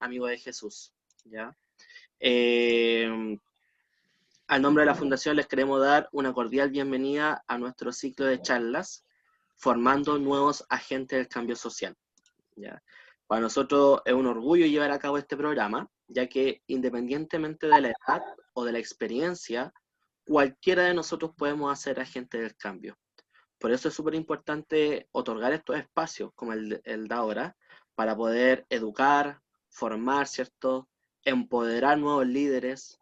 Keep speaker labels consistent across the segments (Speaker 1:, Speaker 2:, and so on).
Speaker 1: Amigos de Jesús, ¿ya? Eh, Al nombre de la Fundación les queremos dar una cordial bienvenida a nuestro ciclo de charlas, formando nuevos agentes del cambio social, ¿ya? Para nosotros es un orgullo llevar a cabo este programa, ya que independientemente de la edad o de la experiencia, cualquiera de nosotros podemos hacer agente del cambio. Por eso es súper importante otorgar estos espacios, como el de ahora, para poder educar, formar, ¿cierto? Empoderar nuevos líderes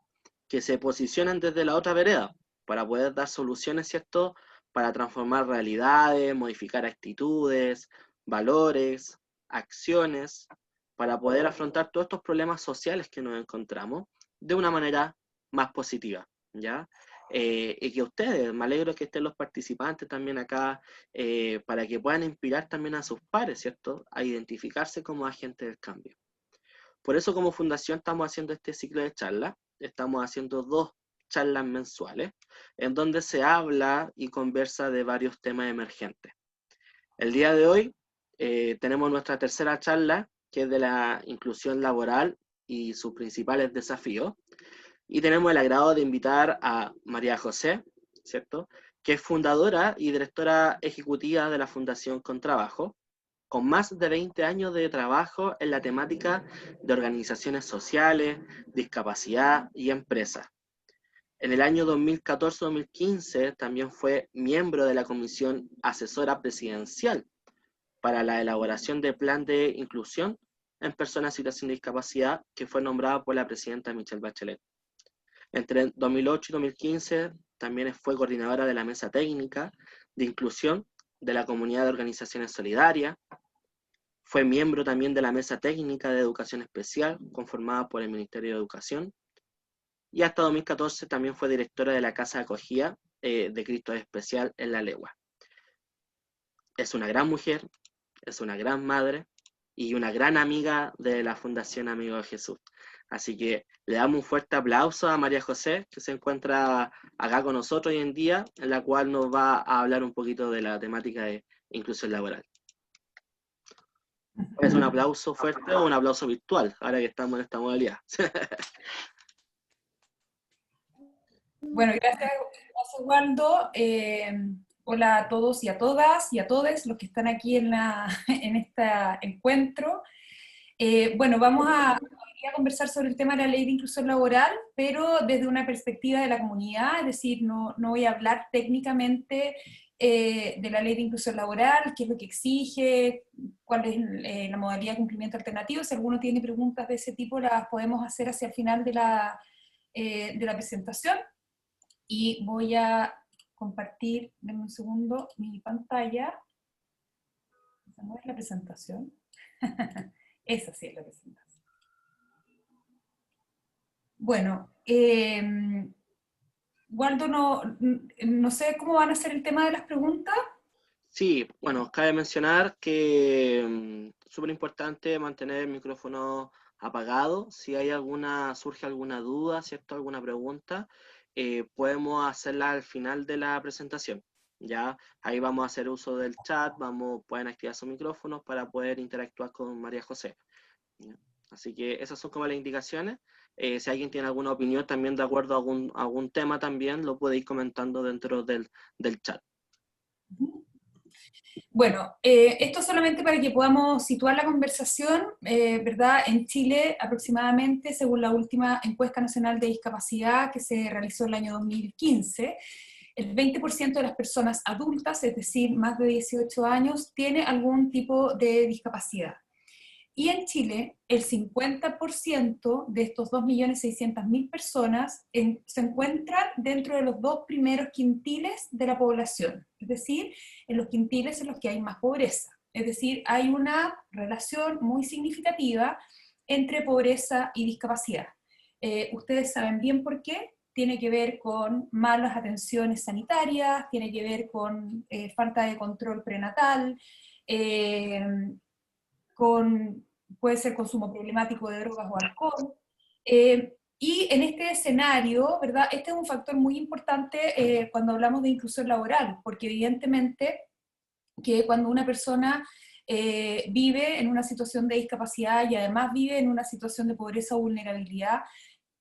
Speaker 1: que se posicionen desde la otra vereda, para poder dar soluciones, ¿cierto? Para transformar realidades, modificar actitudes, valores, acciones, para poder afrontar todos estos problemas sociales que nos encontramos de una manera más positiva, ¿ya? Y que ustedes, me alegro que estén los participantes también acá, para que puedan inspirar también a sus pares, ¿cierto? A identificarse como agentes del cambio. Por eso como fundación estamos haciendo este ciclo de charlas, estamos haciendo 2 charlas mensuales, en donde se habla y conversa de varios temas emergentes. El día de hoy tenemos nuestra tercera charla, que es de la inclusión laboral y sus principales desafíos. Y tenemos el agrado de invitar a María José, ¿cierto? Que es fundadora y directora ejecutiva de la Fundación Con Trabajo, con más de 20 años de trabajo en la temática de organizaciones sociales, discapacidad y empresas. En el año 2014-2015 también fue miembro de la Comisión Asesora Presidencial para la elaboración del plan de inclusión en personas en situación de discapacidad, que fue nombrada por la presidenta Michelle Bachelet. Entre 2008 y 2015 también fue coordinadora de la Mesa Técnica de Inclusión de la Comunidad de Organizaciones Solidarias. Fue miembro también de la Mesa Técnica de Educación Especial, conformada por el Ministerio de Educación. Y hasta 2014 también fue directora de la Casa de Acogida de Cristo Especial en La Legua. Es una gran mujer, es una gran madre y una gran amiga de la Fundación Amigos de Jesús. Así que le damos un fuerte aplauso a María José, que se encuentra acá con nosotros hoy en día, en la cual nos va a hablar un poquito de la temática de inclusión laboral. Es un aplauso fuerte o un aplauso virtual, ahora que estamos en esta modalidad.
Speaker 2: Bueno, gracias Waldo. Hola a todos y a todas y a todos los que están aquí en este encuentro. Bueno, vamos a conversar sobre el tema de la ley de inclusión laboral, pero desde una perspectiva de la comunidad, es decir, no voy a hablar técnicamente de la ley de inclusión laboral, qué es lo que exige, cuál es la modalidad de cumplimiento alternativo. Si alguno tiene preguntas de ese tipo, las podemos hacer hacia el final de la presentación. Y voy a compartir, denme un segundo, mi pantalla. ¿Esa no es la presentación? Esa sí es la presentación. Bueno, Waldo, no sé cómo van a ser el tema de las preguntas.
Speaker 1: Sí, bueno, cabe mencionar que súper importante mantener el micrófono apagado. Si hay surge alguna duda, ¿cierto? Alguna pregunta, podemos hacerla al final de la presentación. Ya, ahí vamos a hacer uso del chat, pueden activar sus micrófonos para poder interactuar con María José. ¿Ya? Así que esas son como las indicaciones. Si alguien tiene alguna opinión también de acuerdo a algún tema también, lo puede ir comentando dentro del chat.
Speaker 2: Bueno, esto solamente para que podamos situar la conversación, ¿verdad? En Chile, aproximadamente, según la última encuesta nacional de discapacidad que se realizó el año 2015, el 20% de las personas adultas, es decir, más de 18 años, tiene algún tipo de discapacidad. Y en Chile, el 50% de estos 2.600.000 personas se encuentran dentro de los 2 primeros quintiles de la población, es decir, en los quintiles en los que hay más pobreza. Es decir, hay una relación muy significativa entre pobreza y discapacidad. Ustedes saben bien por qué. Tiene que ver con malas atenciones sanitarias, tiene que ver con falta de control prenatal, puede ser consumo problemático de drogas o alcohol. Y en este escenario, ¿verdad? Este es un factor muy importante cuando hablamos de inclusión laboral, porque evidentemente que cuando una persona vive en una situación de discapacidad y además vive en una situación de pobreza o vulnerabilidad,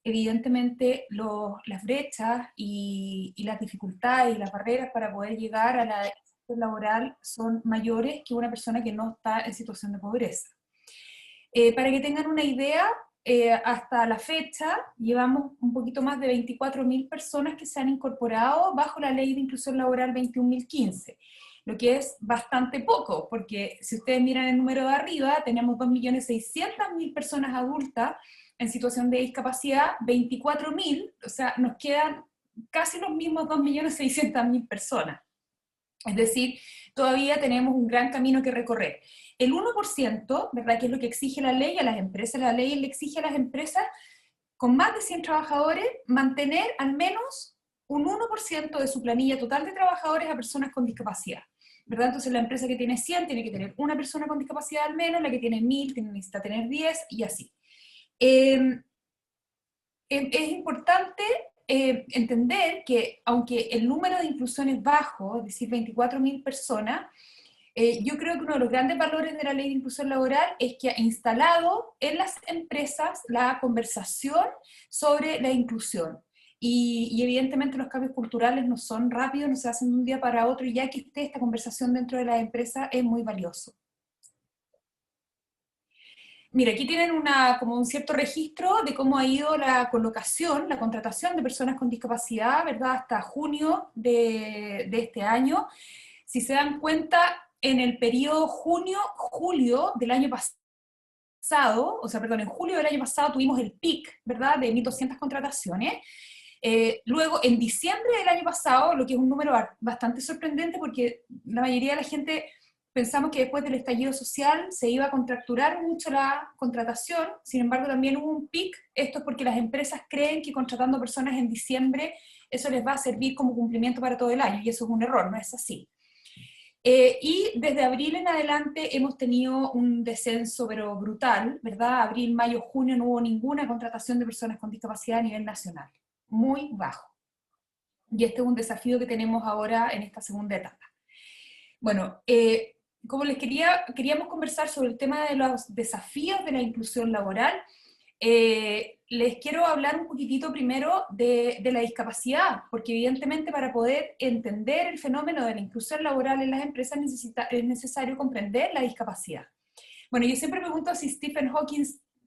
Speaker 2: evidentemente las brechas y las dificultades y las barreras para poder llegar a la inserción laboral son mayores que una persona que no está en situación de pobreza. Para que tengan una idea, hasta la fecha llevamos un poquito más de 24.000 personas que se han incorporado bajo la Ley de Inclusión Laboral 21.015, lo que es bastante poco, porque si ustedes miran el número de arriba, tenemos 2.600.000 personas adultas en situación de discapacidad, 24.000, o sea, nos quedan casi los mismos 2.600.000 personas. Es decir, todavía tenemos un gran camino que recorrer. El 1%, ¿verdad?, que es lo que exige la ley a las empresas, la ley le exige a las empresas con más de 100 trabajadores mantener al menos un 1% de su planilla total de trabajadores a personas con discapacidad, ¿verdad? Entonces la empresa que tiene 100 tiene que tener una persona con discapacidad al menos, la que tiene 1.000 necesita tener 10 y así. Es importante entender que aunque el número de inclusión es bajo, es decir, 24.000 personas, yo creo que uno de los grandes valores de la Ley de Inclusión Laboral es que ha instalado en las empresas la conversación sobre la inclusión. Y evidentemente los cambios culturales no son rápidos, no se hacen de un día para otro, y ya que esté esta conversación dentro de las empresas es muy valioso. Mira, aquí tienen como un cierto registro de cómo ha ido la colocación, la contratación de personas con discapacidad, ¿verdad? Hasta junio de este año. Si se dan cuenta, en el periodo julio del año pasado, en julio del año pasado tuvimos el pic, ¿verdad? De 1.200 contrataciones. Luego, en diciembre del año pasado, lo que es un número bastante sorprendente porque la mayoría de la gente pensamos que después del estallido social se iba a contracturar mucho la contratación, sin embargo también hubo un pic. Esto es porque las empresas creen que contratando personas en diciembre eso les va a servir como cumplimiento para todo el año, y eso es un error, no es así. Y desde abril en adelante hemos tenido un descenso pero brutal, ¿verdad? Abril, mayo, junio no hubo ninguna contratación de personas con discapacidad a nivel nacional, muy bajo. Y este es un desafío que tenemos ahora en esta segunda etapa. Bueno, como queríamos conversar sobre el tema de los desafíos de la inclusión laboral, les quiero hablar un poquitito primero de la discapacidad, porque evidentemente para poder entender el fenómeno de la inclusión laboral en las empresas es necesario comprender la discapacidad. Bueno, yo siempre pregunto si Stephen Hawking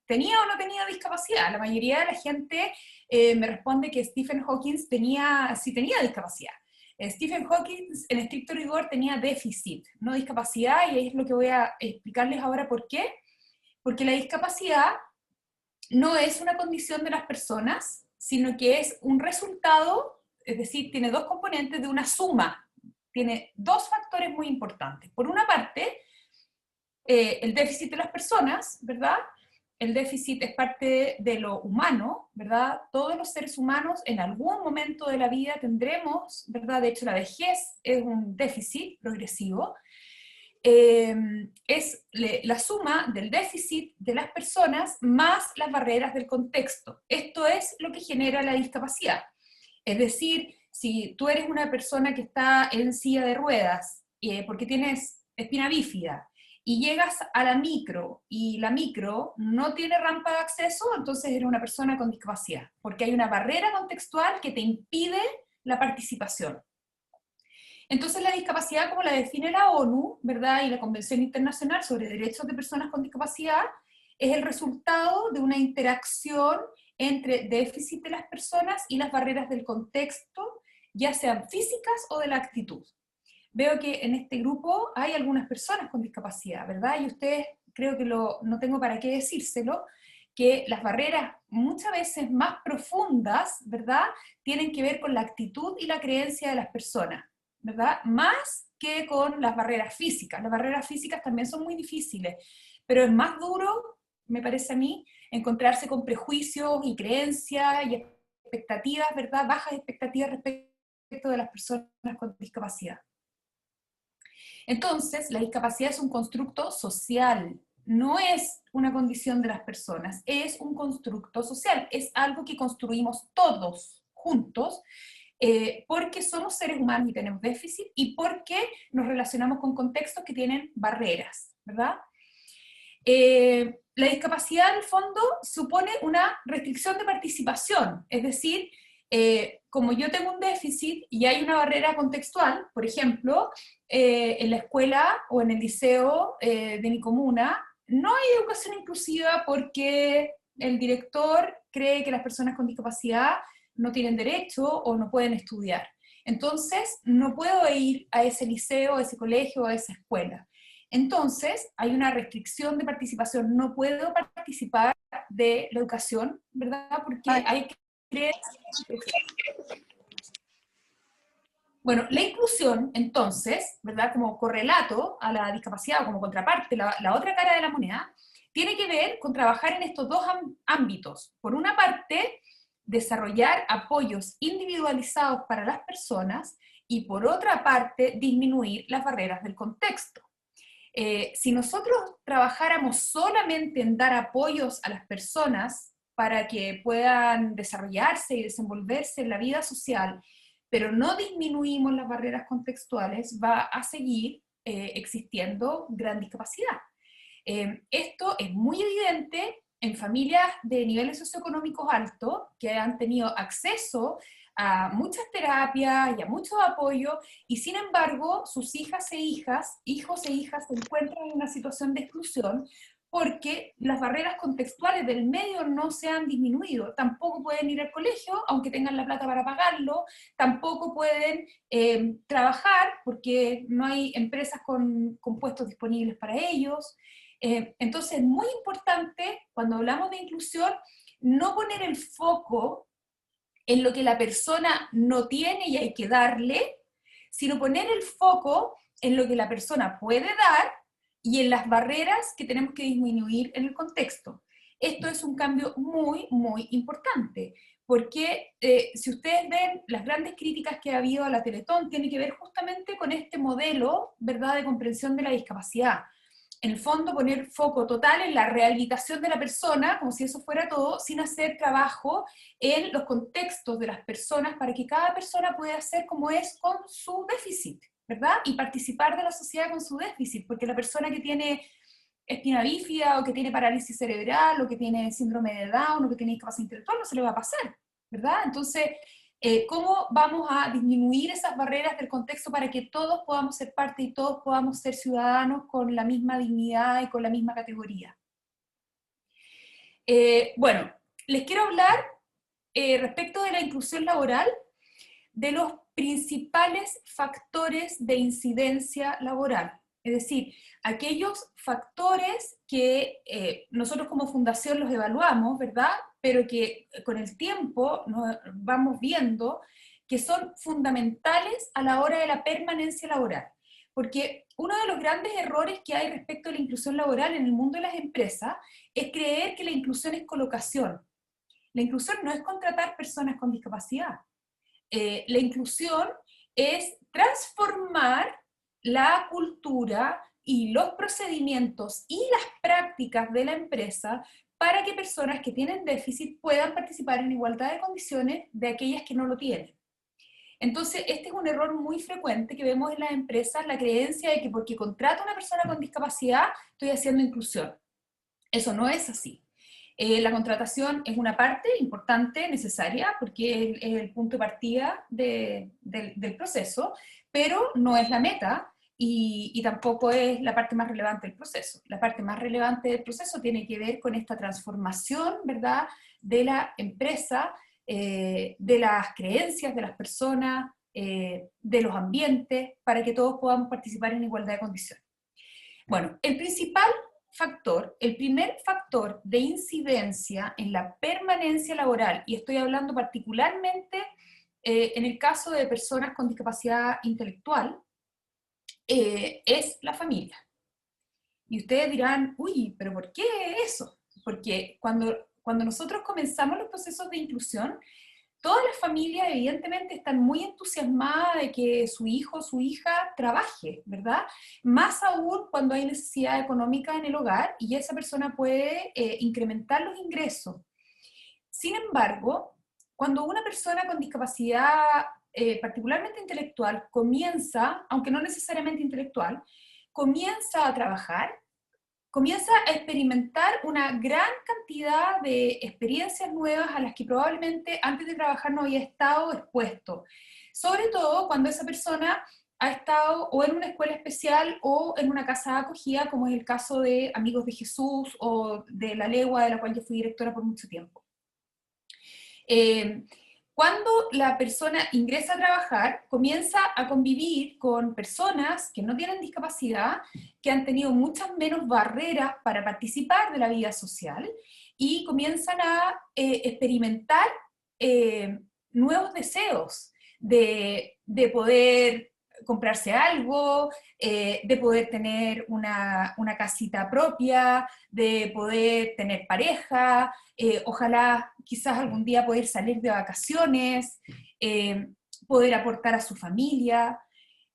Speaker 2: tenía o no tenía discapacidad. La mayoría de la gente me responde que Stephen Hawking sí tenía discapacidad. Stephen Hawking, en estricto rigor, tenía déficit, no discapacidad, y es lo que voy a explicarles ahora por qué. Porque la discapacidad no es una condición de las personas, sino que es un resultado, es decir, tiene dos componentes de una suma, tiene dos factores muy importantes. Por una parte, el déficit de las personas, ¿verdad? El déficit es parte de lo humano, ¿verdad? Todos los seres humanos en algún momento de la vida tendremos, ¿verdad? De hecho, la vejez es un déficit progresivo. Es la suma del déficit de las personas más las barreras del contexto. Esto es lo que genera la discapacidad. Es decir, si tú eres una persona que está en silla de ruedas porque tienes espina bífida y llegas a la micro y la micro no tiene rampa de acceso, entonces eres una persona con discapacidad, porque hay una barrera contextual que te impide la participación. Entonces la discapacidad, como la define la ONU, ¿verdad?, y la Convención Internacional sobre Derechos de Personas con Discapacidad, es el resultado de una interacción entre déficit de las personas y las barreras del contexto, ya sean físicas o de la actitud. Veo que en este grupo hay algunas personas con discapacidad, ¿verdad? Y ustedes, creo que no tengo para qué decírselo, que las barreras muchas veces más profundas, ¿verdad?, tienen que ver con la actitud y la creencia de las personas, ¿verdad? Más que con las barreras físicas. Las barreras físicas también son muy difíciles, pero es más duro, me parece a mí, encontrarse con prejuicios y creencias y expectativas, ¿verdad? Bajas expectativas respecto de las personas con discapacidad. Entonces, la discapacidad es un constructo social, no es una condición de las personas, es un constructo social, es algo que construimos todos juntos, porque somos seres humanos y tenemos déficit, y porque nos relacionamos con contextos que tienen barreras. ¿verdad? La discapacidad en el fondo supone una restricción de participación, es decir, como yo tengo un déficit y hay una barrera contextual, por ejemplo, en la escuela o en el liceo de mi comuna, no hay educación inclusiva porque el director cree que las personas con discapacidad no tienen derecho o no pueden estudiar. Entonces, no puedo ir a ese liceo, a ese colegio, a esa escuela. Entonces, hay una restricción de participación. No puedo participar de la educación, ¿verdad? Porque hay que creer. Bueno, la inclusión, entonces, ¿verdad? Como correlato a la discapacidad o como contraparte, la otra cara de la moneda, tiene que ver con trabajar en estos dos ámbitos. Por una parte, desarrollar apoyos individualizados para las personas y por otra parte, disminuir las barreras del contexto. Si nosotros trabajáramos solamente en dar apoyos a las personas para que puedan desarrollarse y desenvolverse en la vida social, pero no disminuimos las barreras contextuales, va a seguir existiendo gran discapacidad. Esto es muy evidente en familias de niveles socioeconómicos altos que han tenido acceso a muchas terapias y a mucho apoyo, y sin embargo sus hijas e hijas, hijos e hijas se encuentran en una situación de exclusión porque las barreras contextuales del medio no se han disminuido. Tampoco pueden ir al colegio, aunque tengan la plata para pagarlo, tampoco pueden trabajar porque no hay empresas con puestos disponibles para ellos. Entonces es muy importante, cuando hablamos de inclusión, no poner el foco en lo que la persona no tiene y hay que darle, sino poner el foco en lo que la persona puede dar y en las barreras que tenemos que disminuir en el contexto. Esto es un cambio muy, muy importante, porque si ustedes ven las grandes críticas que ha habido a la Teletón, tiene que ver justamente con este modelo, ¿verdad?, de comprensión de la discapacidad. En el fondo, poner foco total en la rehabilitación de la persona, como si eso fuera todo, sin hacer trabajo en los contextos de las personas para que cada persona pueda hacer como es con su déficit, ¿verdad? Y participar de la sociedad con su déficit, porque la persona que tiene espina bífida o que tiene parálisis cerebral o que tiene síndrome de Down o que tiene discapacidad intelectual no se le va a pasar, ¿verdad? Entonces, ¿cómo vamos a disminuir esas barreras del contexto para que todos podamos ser parte y todos podamos ser ciudadanos con la misma dignidad y con la misma categoría? Bueno, les quiero hablar respecto de la inclusión laboral, de los principales factores de incidencia laboral. Es decir, aquellos factores que nosotros como fundación los evaluamos, ¿verdad? Pero que con el tiempo nos vamos viendo que son fundamentales a la hora de la permanencia laboral. Porque uno de los grandes errores que hay respecto a la inclusión laboral en el mundo de las empresas es creer que la inclusión es colocación. La inclusión no es contratar personas con discapacidad. La inclusión es transformar la cultura y los procedimientos y las prácticas de la empresa para que personas que tienen déficit puedan participar en igualdad de condiciones de aquellas que no lo tienen. Entonces, este es un error muy frecuente que vemos en las empresas, la creencia de que porque contrato a una persona con discapacidad estoy haciendo inclusión. Eso no es así. La contratación es una parte importante, necesaria, porque es el punto de partida del proceso, pero no es la meta y tampoco es la parte más relevante del proceso. La parte más relevante del proceso tiene que ver con esta transformación, ¿verdad?, de la empresa, de las creencias de las personas, de los ambientes, para que todos podamos participar en igualdad de condiciones. Bueno, el principal factor, el primer factor de incidencia en la permanencia laboral, y estoy hablando particularmente en el caso de personas con discapacidad intelectual, es la familia. Y ustedes dirán, uy, pero ¿por qué eso? Porque cuando nosotros comenzamos los procesos de inclusión, todas las familias evidentemente están muy entusiasmadas de que su hijo o su hija trabaje, ¿verdad? Más aún cuando hay necesidad económica en el hogar y esa persona puede incrementar los ingresos. Sin embargo, cuando una persona con discapacidad, particularmente intelectual, comienza, aunque no necesariamente intelectual, comienza a trabajar, comienza a experimentar una gran cantidad de experiencias nuevas a las que probablemente antes de trabajar no había estado expuesto. Sobre todo cuando esa persona ha estado o en una escuela especial o en una casa de acogida, como es el caso de Amigos de Jesús o de La Legua, de la cual yo fui directora por mucho tiempo. Cuando la persona ingresa a trabajar, comienza a convivir con personas que no tienen discapacidad, que han tenido muchas menos barreras para participar de la vida social y comienzan a experimentar nuevos deseos de poder comprarse algo, de poder tener una casita propia, de poder tener pareja, ojalá quizás algún día poder salir de vacaciones, poder aportar a su familia,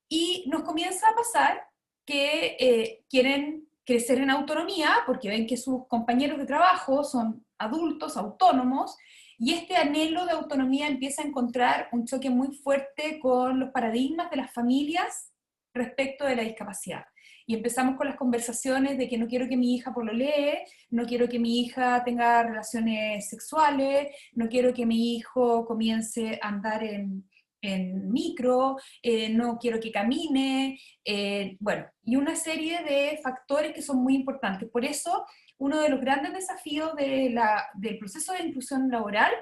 Speaker 2: y nos comienza a pasar que quieren crecer en autonomía porque ven que sus compañeros de trabajo son adultos, autónomos, y este anhelo de autonomía empieza a encontrar un choque muy fuerte con los paradigmas de las familias respecto de la discapacidad. Y empezamos con las conversaciones de que no quiero que mi hija pololee, no quiero que mi hija tenga relaciones sexuales, no quiero que mi hijo comience a andar en micro, no quiero que camine, bueno, y una serie de factores que son muy importantes. Por eso, uno de los grandes desafíos del proceso de inclusión laboral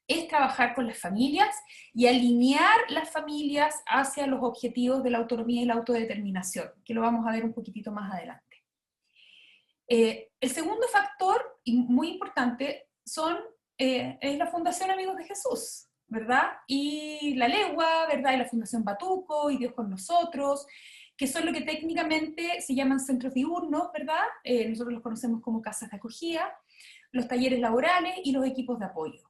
Speaker 2: es trabajar con las familias y alinear las familias hacia los objetivos de la autonomía y la autodeterminación, que lo vamos a ver un poquitito más adelante. El segundo factor, y muy importante, es la Fundación Amigos de Jesús, ¿verdad? Y La Legua, ¿verdad? Y la Fundación Batuco, y Dios con Nosotros, que son lo que técnicamente se llaman centros diurnos, ¿verdad? Nosotros los conocemos como casas de acogida, los talleres laborales y los equipos de apoyo.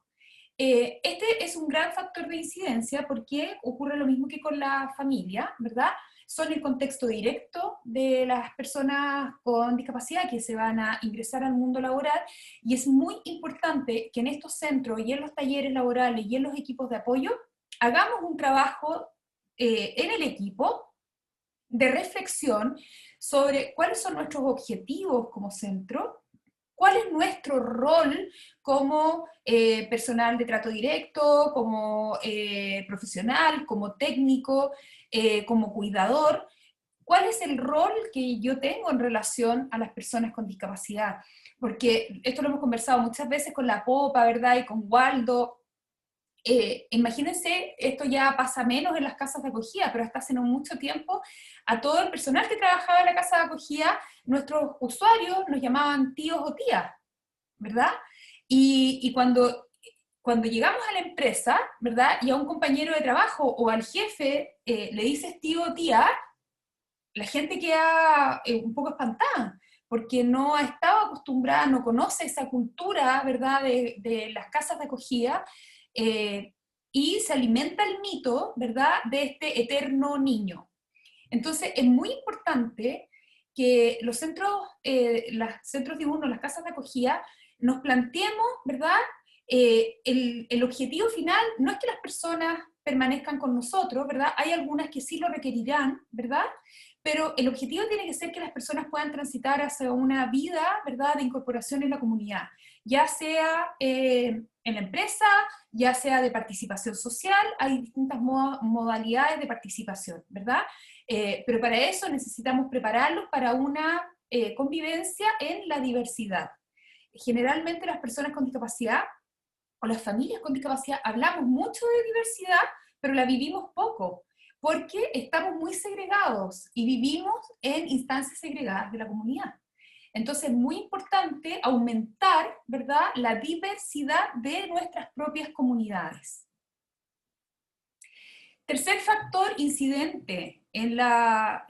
Speaker 2: Este es un gran factor de incidencia porque ocurre lo mismo que con la familia, ¿verdad? Son el contexto directo de las personas con discapacidad que se van a ingresar al mundo laboral, y es muy importante que en estos centros y en los talleres laborales y en los equipos de apoyo hagamos un trabajo en el equipo de reflexión sobre cuáles son nuestros objetivos como centro, cuál es nuestro rol como personal de trato directo, como profesional, como técnico, como cuidador, cuál es el rol que yo tengo en relación a las personas con discapacidad. Porque esto lo hemos conversado muchas veces con la Popa, ¿verdad? Y con Waldo. Imagínense, esto ya pasa menos en las casas de acogida, pero hasta hace no mucho tiempo, a todo el personal que trabajaba en la casa de acogida, nuestros usuarios nos llamaban tíos o tías, ¿verdad? Y cuando llegamos a la empresa, ¿verdad? Y a un compañero de trabajo o al jefe le dices tío o tía, la gente queda un poco espantada, porque no ha estado acostumbrada, no conoce esa cultura, ¿verdad?, de las casas de acogida, eh, y se alimenta el mito, ¿verdad?, de este eterno niño. Entonces, es muy importante que los centros diurnos, las casas de acogida, nos planteemos, ¿verdad?, el objetivo final no es que las personas permanezcan con nosotros, ¿verdad? Hay algunas que sí lo requerirán, ¿verdad? Pero el objetivo tiene que ser que las personas puedan transitar hacia una vida, ¿verdad?, de incorporación en la comunidad, ya sea en la empresa, ya sea de participación social, hay distintas modalidades de participación, ¿verdad? Pero para eso necesitamos prepararlos para una convivencia en la diversidad. Generalmente las personas con discapacidad o las familias con discapacidad hablamos mucho de diversidad, pero la vivimos poco, porque estamos muy segregados y vivimos en instancias segregadas de la comunidad. Entonces es muy importante aumentar, ¿verdad?, la diversidad de nuestras propias comunidades. Tercer factor incidente en la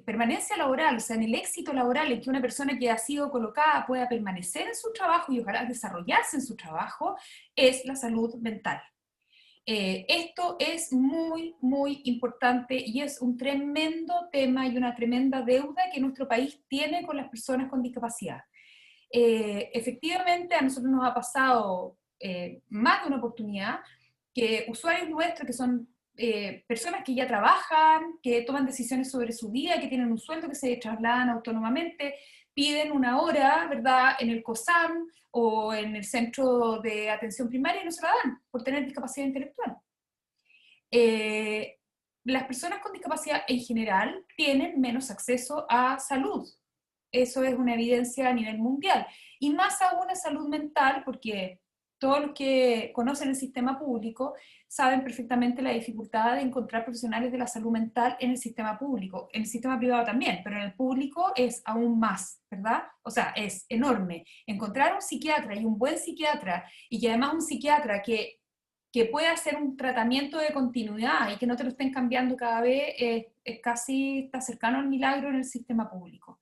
Speaker 2: permanencia laboral, o sea, en el éxito laboral, en que una persona que ha sido colocada pueda permanecer en su trabajo y ojalá desarrollarse en su trabajo, es la salud mental. Esto es muy, muy importante y es un tremendo tema y una tremenda deuda que nuestro país tiene con las personas con discapacidad. Efectivamente, a nosotros nos ha pasado más de una oportunidad que usuarios nuestros que son personas que ya trabajan, que toman decisiones sobre su vida, que tienen un sueldo, que se trasladan autónomamente, piden una hora, ¿verdad?, en el COSAM o en el centro de atención primaria y no se la dan por tener discapacidad intelectual. Las personas con discapacidad en general tienen menos acceso a salud. Eso es una evidencia a nivel mundial. Y más aún a salud mental, porque todos los que conocen el sistema público saben perfectamente la dificultad de encontrar profesionales de la salud mental en el sistema público. En el sistema privado también, pero en el público es aún más, ¿verdad? O sea, es enorme. Encontrar un psiquiatra y un buen psiquiatra, y que además un psiquiatra que pueda hacer un tratamiento de continuidad y que no te lo estén cambiando cada vez, es casi, está cercano al milagro en el sistema público.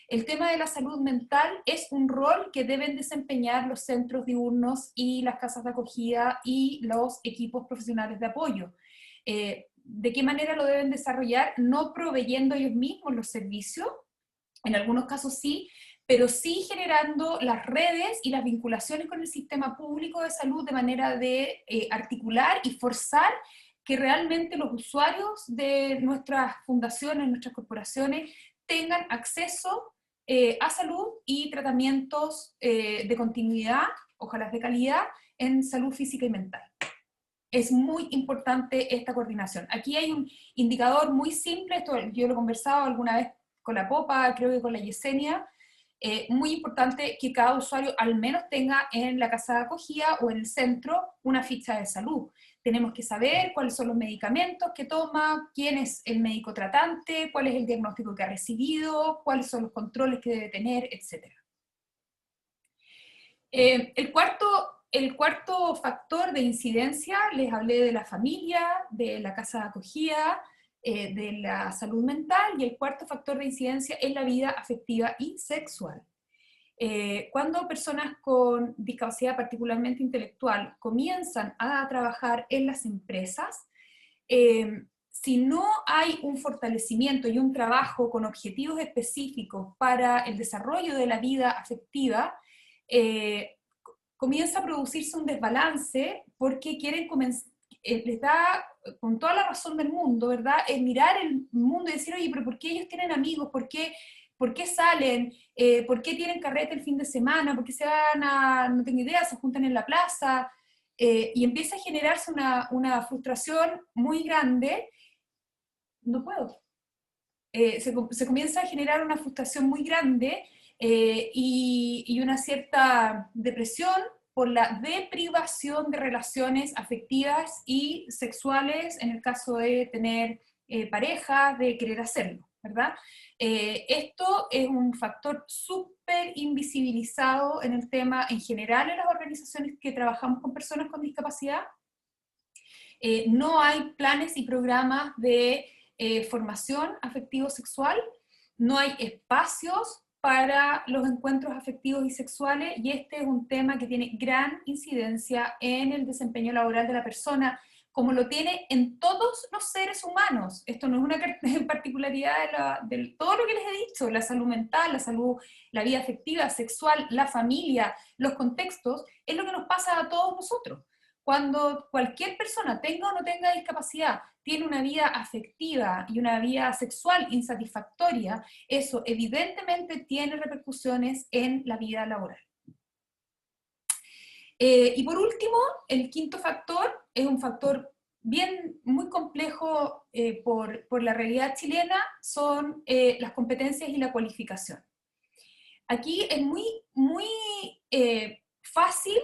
Speaker 2: El tema de la salud mental es un rol que deben desempeñar los centros diurnos y las casas de acogida y los equipos profesionales de apoyo. ¿De qué manera lo deben desarrollar? No proveyendo ellos mismos los servicios, en algunos casos sí, pero sí generando las redes y las vinculaciones con el sistema público de salud de manera de articular y forzar que realmente los usuarios de nuestras fundaciones, nuestras corporaciones, tengan acceso a salud y tratamientos de continuidad, ojalá de calidad, en salud física y mental. Es muy importante esta coordinación. Aquí hay un indicador muy simple, esto yo lo he conversado alguna vez con la Popa, creo que con la Yesenia, muy importante que cada usuario al menos tenga en la casa de acogida o en el centro una ficha de salud. Tenemos que saber cuáles son los medicamentos que toma, quién es el médico tratante, cuál es el diagnóstico que ha recibido, cuáles son los controles que debe tener, etc. El cuarto factor de incidencia, les hablé de la familia, de la casa de acogida, de la salud mental, y el cuarto factor de incidencia es la vida afectiva y sexual. Cuando personas con discapacidad particularmente intelectual comienzan a trabajar en las empresas, si no hay un fortalecimiento y un trabajo con objetivos específicos para el desarrollo de la vida afectiva, comienza a producirse un desbalance porque quieren les da con toda la razón del mundo, ¿verdad? Mirar el mundo y decir, oye, pero ¿por qué ellos tienen amigos? ¿Por qué salen? ¿Por qué tienen carrete el fin de semana? ¿Por qué se van a, no tengo idea, se juntan en la plaza? Y empieza a generarse una frustración muy grande. No puedo. Se comienza a generar una frustración muy grande y una cierta depresión por la deprivación de relaciones afectivas y sexuales en el caso de tener pareja, de querer hacerlo, ¿verdad? Esto es un factor súper invisibilizado en el tema en general en las organizaciones que trabajamos con personas con discapacidad. No hay planes y programas de formación afectivo-sexual, no hay espacios para los encuentros afectivos y sexuales, y este es un tema que tiene gran incidencia en el desempeño laboral de la persona, como lo tiene en todos los seres humanos. Esto no es una particularidad de todo lo que les he dicho, la salud mental, la salud, la vida afectiva, sexual, la familia, los contextos, es lo que nos pasa a todos nosotros. Cuando cualquier persona, tenga o no tenga discapacidad, tiene una vida afectiva y una vida sexual insatisfactoria, eso evidentemente tiene repercusiones en la vida laboral. Y por último, el quinto factor es un factor muy complejo por la realidad chilena, son las competencias y la cualificación. Aquí es muy fácil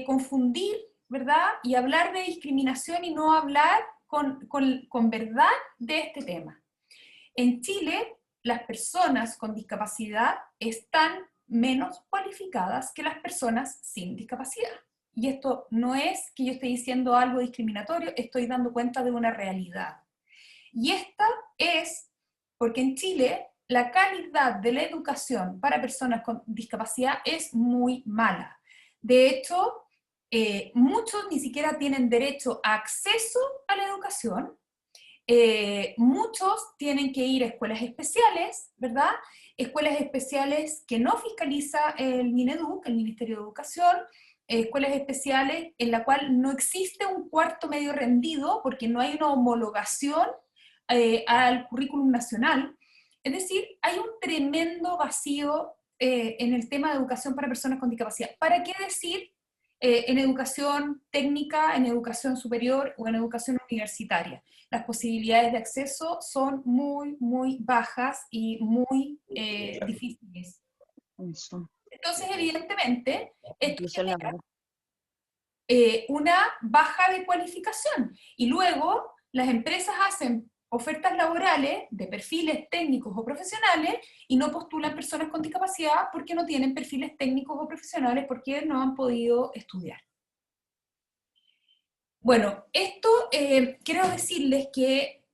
Speaker 2: confundir, ¿verdad? Y hablar de discriminación y no hablar con verdad de este tema. En Chile, las personas con discapacidad están menos cualificadas que las personas sin discapacidad. Y esto no es que yo esté diciendo algo discriminatorio, estoy dando cuenta de una realidad. Y esta es porque en Chile la calidad de la educación para personas con discapacidad es muy mala. De hecho, muchos ni siquiera tienen derecho a acceso a la educación. Muchos tienen que ir a escuelas especiales, ¿verdad? Escuelas especiales que no fiscaliza el Mineduc, el Ministerio de Educación, escuelas especiales en la cual no existe un cuarto medio rendido porque no hay una homologación al currículum nacional. Es decir, hay un tremendo vacío en el tema de educación para personas con discapacidad. ¿Para qué decir en educación técnica, en educación superior o en educación universitaria? Las posibilidades de acceso son muy, muy bajas y muy difíciles. Entonces, evidentemente, esto genera una baja de cualificación. Y luego las empresas hacen ofertas laborales de perfiles técnicos o profesionales y no postulan personas con discapacidad porque no tienen perfiles técnicos o profesionales porque no han podido estudiar. Bueno, esto quiero decirles que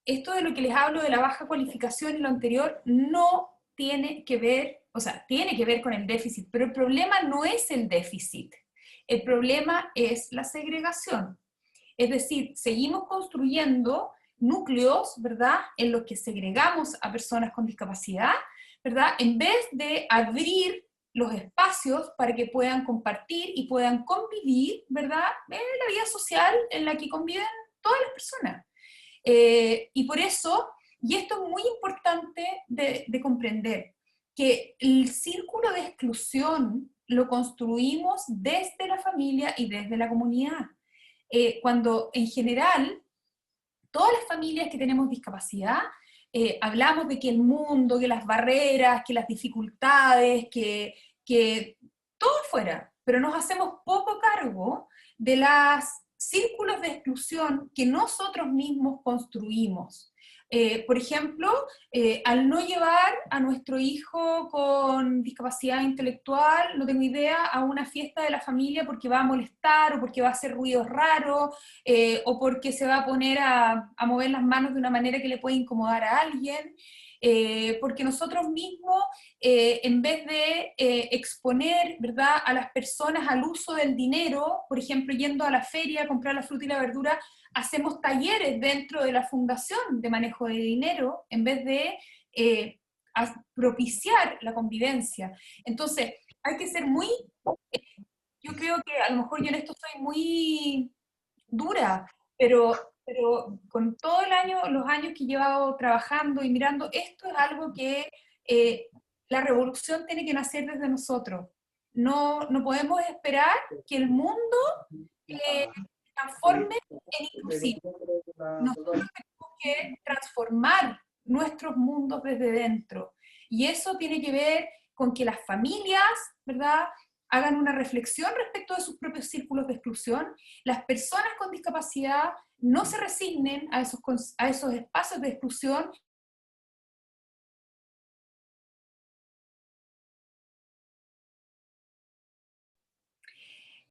Speaker 2: esto de lo que les hablo de la baja cualificación y lo anterior no tiene que ver, o sea, tiene que ver con el déficit, pero el problema no es el déficit, el problema es la segregación. Es decir, seguimos construyendo núcleos, ¿verdad?, en los que segregamos a personas con discapacidad, ¿verdad?, en vez de abrir los espacios para que puedan compartir y puedan convivir, ¿verdad?, en la vida social en la que conviven todas las personas. Y por eso, y esto es muy importante de comprender, que el círculo de exclusión lo construimos desde la familia y desde la comunidad. Cuando en general, todas las familias que tenemos discapacidad, hablamos de que el mundo, que las barreras, que las dificultades, que todo fuera, pero nos hacemos poco cargo de los círculos de exclusión que nosotros mismos construimos. Por ejemplo, al no llevar a nuestro hijo con discapacidad intelectual, no tengo idea, a una fiesta de la familia porque va a molestar o porque va a hacer ruidos raros o porque se va a poner a mover las manos de una manera que le puede incomodar a alguien. Porque nosotros mismos, en vez de exponer, ¿verdad?, a las personas al uso del dinero, por ejemplo, yendo a la feria a comprar la fruta y la verdura, hacemos talleres dentro de la fundación de manejo de dinero, en vez de propiciar la convivencia. Entonces, hay que ser muy, yo creo que a lo mejor yo en esto soy muy dura, pero con todo el año, los años que he llevado trabajando y mirando, esto es algo que la revolución tiene que nacer desde nosotros. No podemos esperar que el mundo se transforme en inclusivo. Nosotros tenemos que transformar nuestros mundos desde dentro. Y eso tiene que ver con que las familias, ¿verdad?, hagan una reflexión respecto de sus propios círculos de exclusión. Las personas con discapacidad no se resignen a esos espacios de exclusión.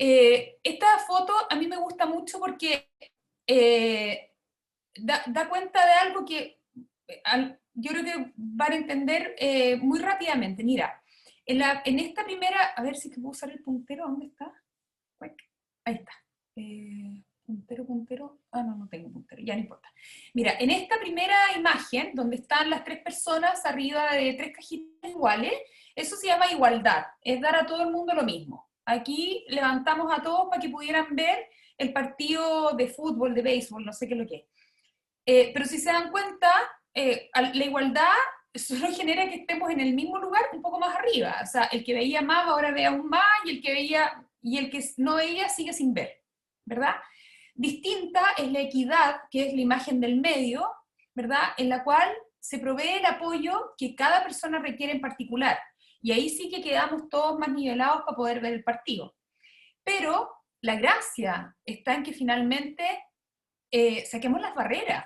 Speaker 2: Esta foto a mí me gusta mucho porque da cuenta de algo que yo creo que van a entender muy rápidamente. Mira, en esta primera, a ver si puedo usar el puntero, ¿dónde está? Ahí está. Puntero. Ah, no tengo puntero, ya no importa. Mira, en esta primera imagen, donde están las tres personas arriba de tres cajitas iguales, eso se llama igualdad, es dar a todo el mundo lo mismo. Aquí levantamos a todos para que pudieran ver el partido de fútbol, de béisbol, no sé qué es lo que es. Pero si se dan cuenta, la igualdad solo genera que estemos en el mismo lugar un poco más arriba. O sea, el que veía más ahora ve aún más, y el que no veía sigue sin ver, ¿verdad? Distinta es la equidad, que es la imagen del medio, ¿verdad?, en la cual se provee el apoyo que cada persona requiere en particular. Y ahí sí que quedamos todos más nivelados para poder ver el partido. Pero la gracia está en que finalmente saquemos las barreras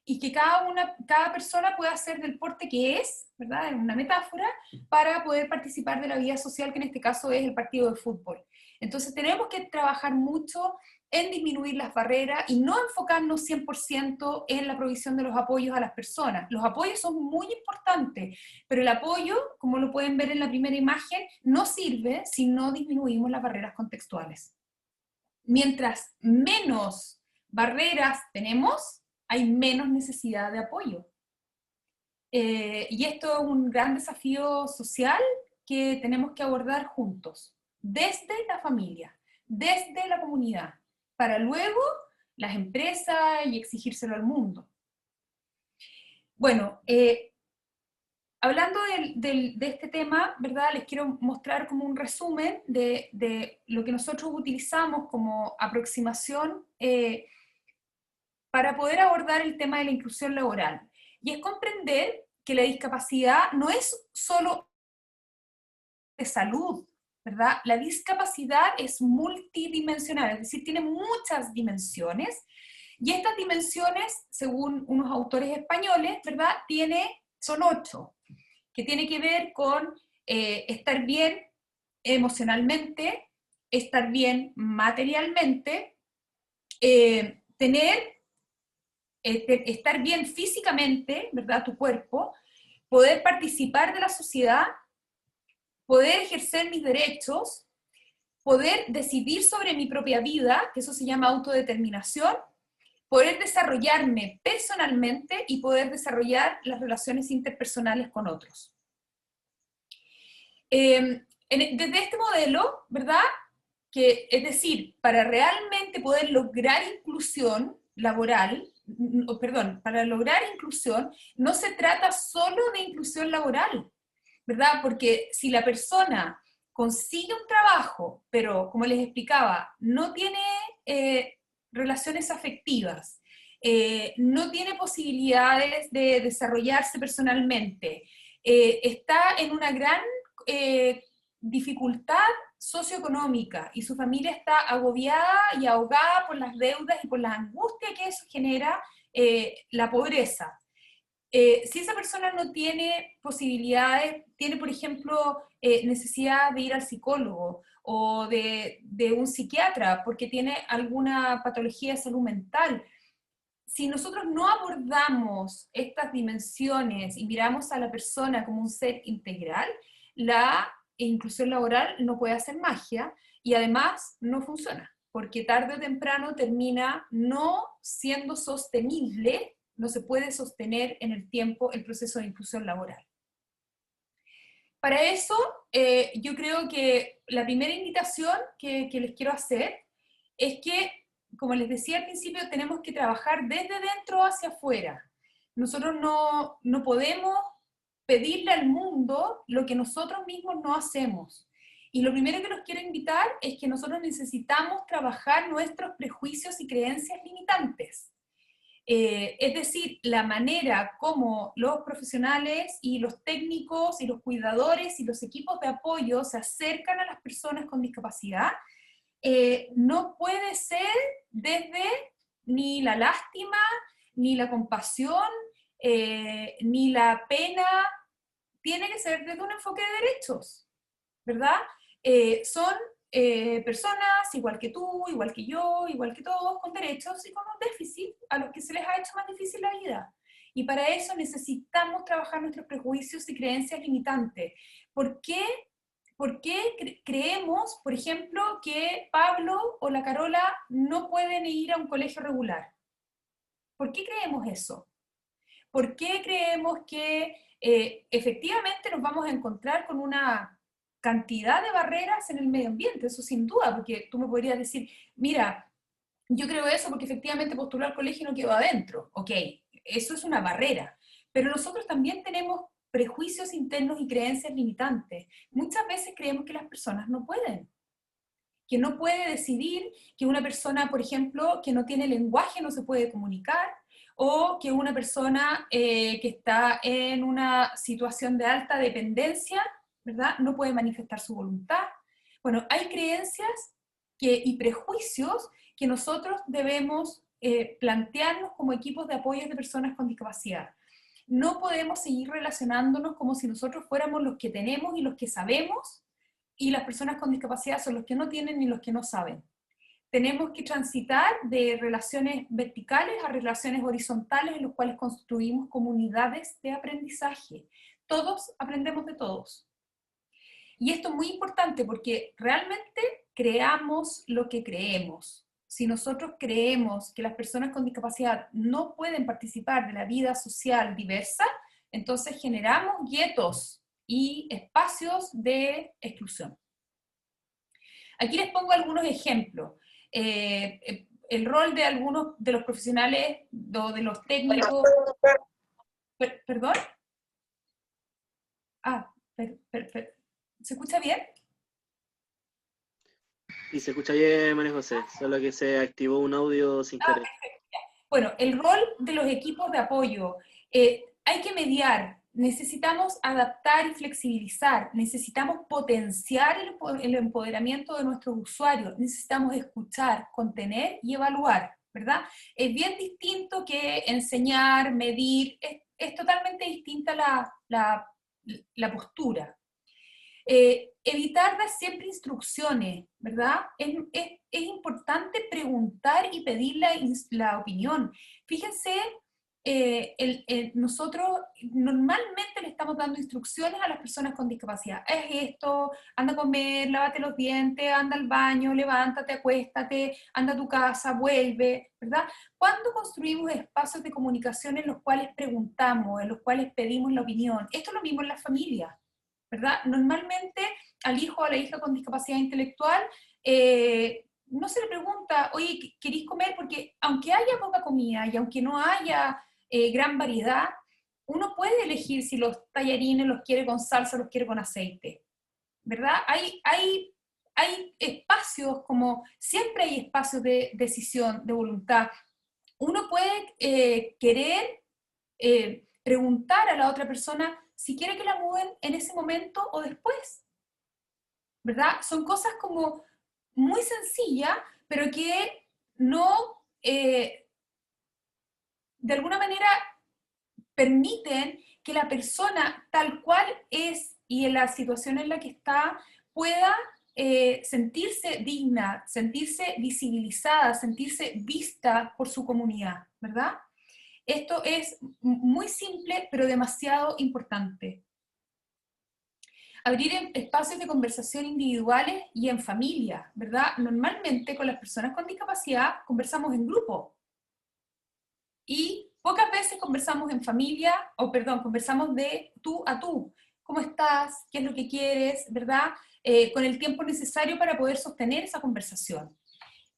Speaker 2: y que cada persona pueda hacer del porte que es, ¿verdad?, en una metáfora, para poder participar de la vida social, que en este caso es el partido de fútbol. Entonces tenemos que trabajar mucho en disminuir las barreras y no enfocarnos 100% en la provisión de los apoyos a las personas. Los apoyos son muy importantes, pero el apoyo, como lo pueden ver en la primera imagen, no sirve si no disminuimos las barreras contextuales. Mientras menos barreras tenemos, hay menos necesidad de apoyo. Y esto es un gran desafío social que tenemos que abordar juntos, desde la familia. desde la comunidad, para luego las empresas y exigírselo al mundo. Bueno, hablando de este tema, ¿verdad? Les quiero mostrar como un resumen de lo que nosotros utilizamos como aproximación para poder abordar el tema de la inclusión laboral. Y es comprender que la discapacidad no es solo de salud, ¿verdad? La discapacidad es multidimensional, es decir, tiene muchas dimensiones, y estas dimensiones, según unos autores españoles, ¿verdad? Son 8, que tiene que ver con estar bien emocionalmente, estar bien materialmente, estar bien físicamente, ¿verdad? Tu cuerpo, poder participar de la sociedad, poder ejercer mis derechos, poder decidir sobre mi propia vida, que eso se llama autodeterminación, poder desarrollarme personalmente y poder desarrollar las relaciones interpersonales con otros. Desde este modelo, ¿verdad? Es decir, para realmente poder lograr inclusión laboral, para lograr inclusión, no se trata solo de inclusión laboral, ¿verdad? Porque si la persona consigue un trabajo, pero como les explicaba, no tiene relaciones afectivas, no tiene posibilidades de desarrollarse personalmente, está en una gran dificultad socioeconómica y su familia está agobiada y ahogada por las deudas y por la angustia que eso genera, la pobreza. Si esa persona no tiene posibilidades, tiene, por ejemplo, necesidad de ir al psicólogo o de un psiquiatra porque tiene alguna patología de salud mental, si nosotros no abordamos estas dimensiones y miramos a la persona como un ser integral, la inclusión laboral no puede hacer magia y además no funciona, porque tarde o temprano termina no siendo sostenible, no se puede sostener en el tiempo el proceso de inclusión laboral. Para eso, yo creo que la primera invitación que les quiero hacer es que, como les decía al principio, tenemos que trabajar desde dentro hacia afuera. Nosotros no podemos pedirle al mundo lo que nosotros mismos no hacemos. Y lo primero que los quiero invitar es que nosotros necesitamos trabajar nuestros prejuicios y creencias limitantes. Es decir, la manera como los profesionales y los técnicos y los cuidadores y los equipos de apoyo se acercan a las personas con discapacidad, no puede ser desde ni la lástima, ni la compasión, ni la pena, tiene que ser desde un enfoque de derechos, ¿verdad? Son personas igual que tú, igual que yo, igual que todos, con derechos y con un déficit a los que se les ha hecho más difícil la vida. Y para eso necesitamos trabajar nuestros prejuicios y creencias limitantes. ¿Por qué? ¿Por qué creemos, por ejemplo, que Pablo o la Carola no pueden ir a un colegio regular? ¿Por qué creemos eso? ¿Por qué creemos que efectivamente nos vamos a encontrar con una cantidad de barreras en el medio ambiente? Eso sin duda, porque tú me podrías decir, mira, yo creo eso porque efectivamente postulé al colegio y no quedo adentro. Ok, eso es una barrera. Pero nosotros también tenemos prejuicios internos y creencias limitantes. Muchas veces creemos que las personas no pueden, que no puede decidir, que una persona, por ejemplo, que no tiene lenguaje no se puede comunicar, o que una persona que está en una situación de alta dependencia, ¿verdad?, no puede manifestar su voluntad. Bueno, hay creencias y prejuicios que nosotros debemos plantearnos como equipos de apoyo de personas con discapacidad. No podemos seguir relacionándonos como si nosotros fuéramos los que tenemos y los que sabemos, y las personas con discapacidad son los que no tienen y los que no saben. Tenemos que transitar de relaciones verticales a relaciones horizontales en las cuales construimos comunidades de aprendizaje. Todos aprendemos de todos. Y esto es muy importante porque realmente creamos lo que creemos. Si nosotros creemos que las personas con discapacidad no pueden participar de la vida social diversa, entonces generamos guetos y espacios de exclusión. Aquí les pongo algunos ejemplos. El rol de algunos de los profesionales o de los técnicos... ¿Perdón? Ah, ¿se escucha bien?
Speaker 1: Y se escucha bien, María José, solo que se activó un audio sin querer.
Speaker 2: Bueno, el rol de los equipos de apoyo. Hay que mediar, necesitamos adaptar y flexibilizar, necesitamos potenciar el empoderamiento de nuestros usuarios, necesitamos escuchar, contener y evaluar, ¿verdad? Es bien distinto que enseñar, medir, es totalmente distinta la postura. Evitar dar siempre instrucciones, ¿verdad? Es importante preguntar y pedir la opinión. Fíjense, nosotros normalmente le estamos dando instrucciones a las personas con discapacidad. Es esto, anda a comer, lávate los dientes, anda al baño, levántate, acuéstate, anda a tu casa, vuelve, ¿verdad? ¿Cuándo construimos espacios de comunicación en los cuales preguntamos, en los cuales pedimos la opinión? Esto es lo mismo en las familias, ¿verdad? Normalmente al hijo o a la hija con discapacidad intelectual no se le pregunta, oye, ¿queréis comer? Porque aunque haya poca comida y aunque no haya gran variedad, uno puede elegir si los tallarines los quiere con salsa o los quiere con aceite, ¿verdad? Hay espacios, como siempre hay espacios de decisión, de voluntad. Uno puede querer preguntar a la otra persona si quiere que la muden en ese momento o después, ¿verdad? Son cosas como muy sencillas, pero que no, de alguna manera, permiten que la persona tal cual es y en la situación en la que está pueda sentirse digna, sentirse visibilizada, sentirse vista por su comunidad, ¿verdad? Esto es muy simple, pero demasiado importante. Abrir espacios de conversación individuales y en familia, ¿verdad? Normalmente con las personas con discapacidad conversamos en grupo y pocas veces conversamos en familia, o perdón, conversamos de tú a tú. ¿Cómo estás? ¿Qué es lo que quieres? ¿Verdad? Con el tiempo necesario para poder sostener esa conversación.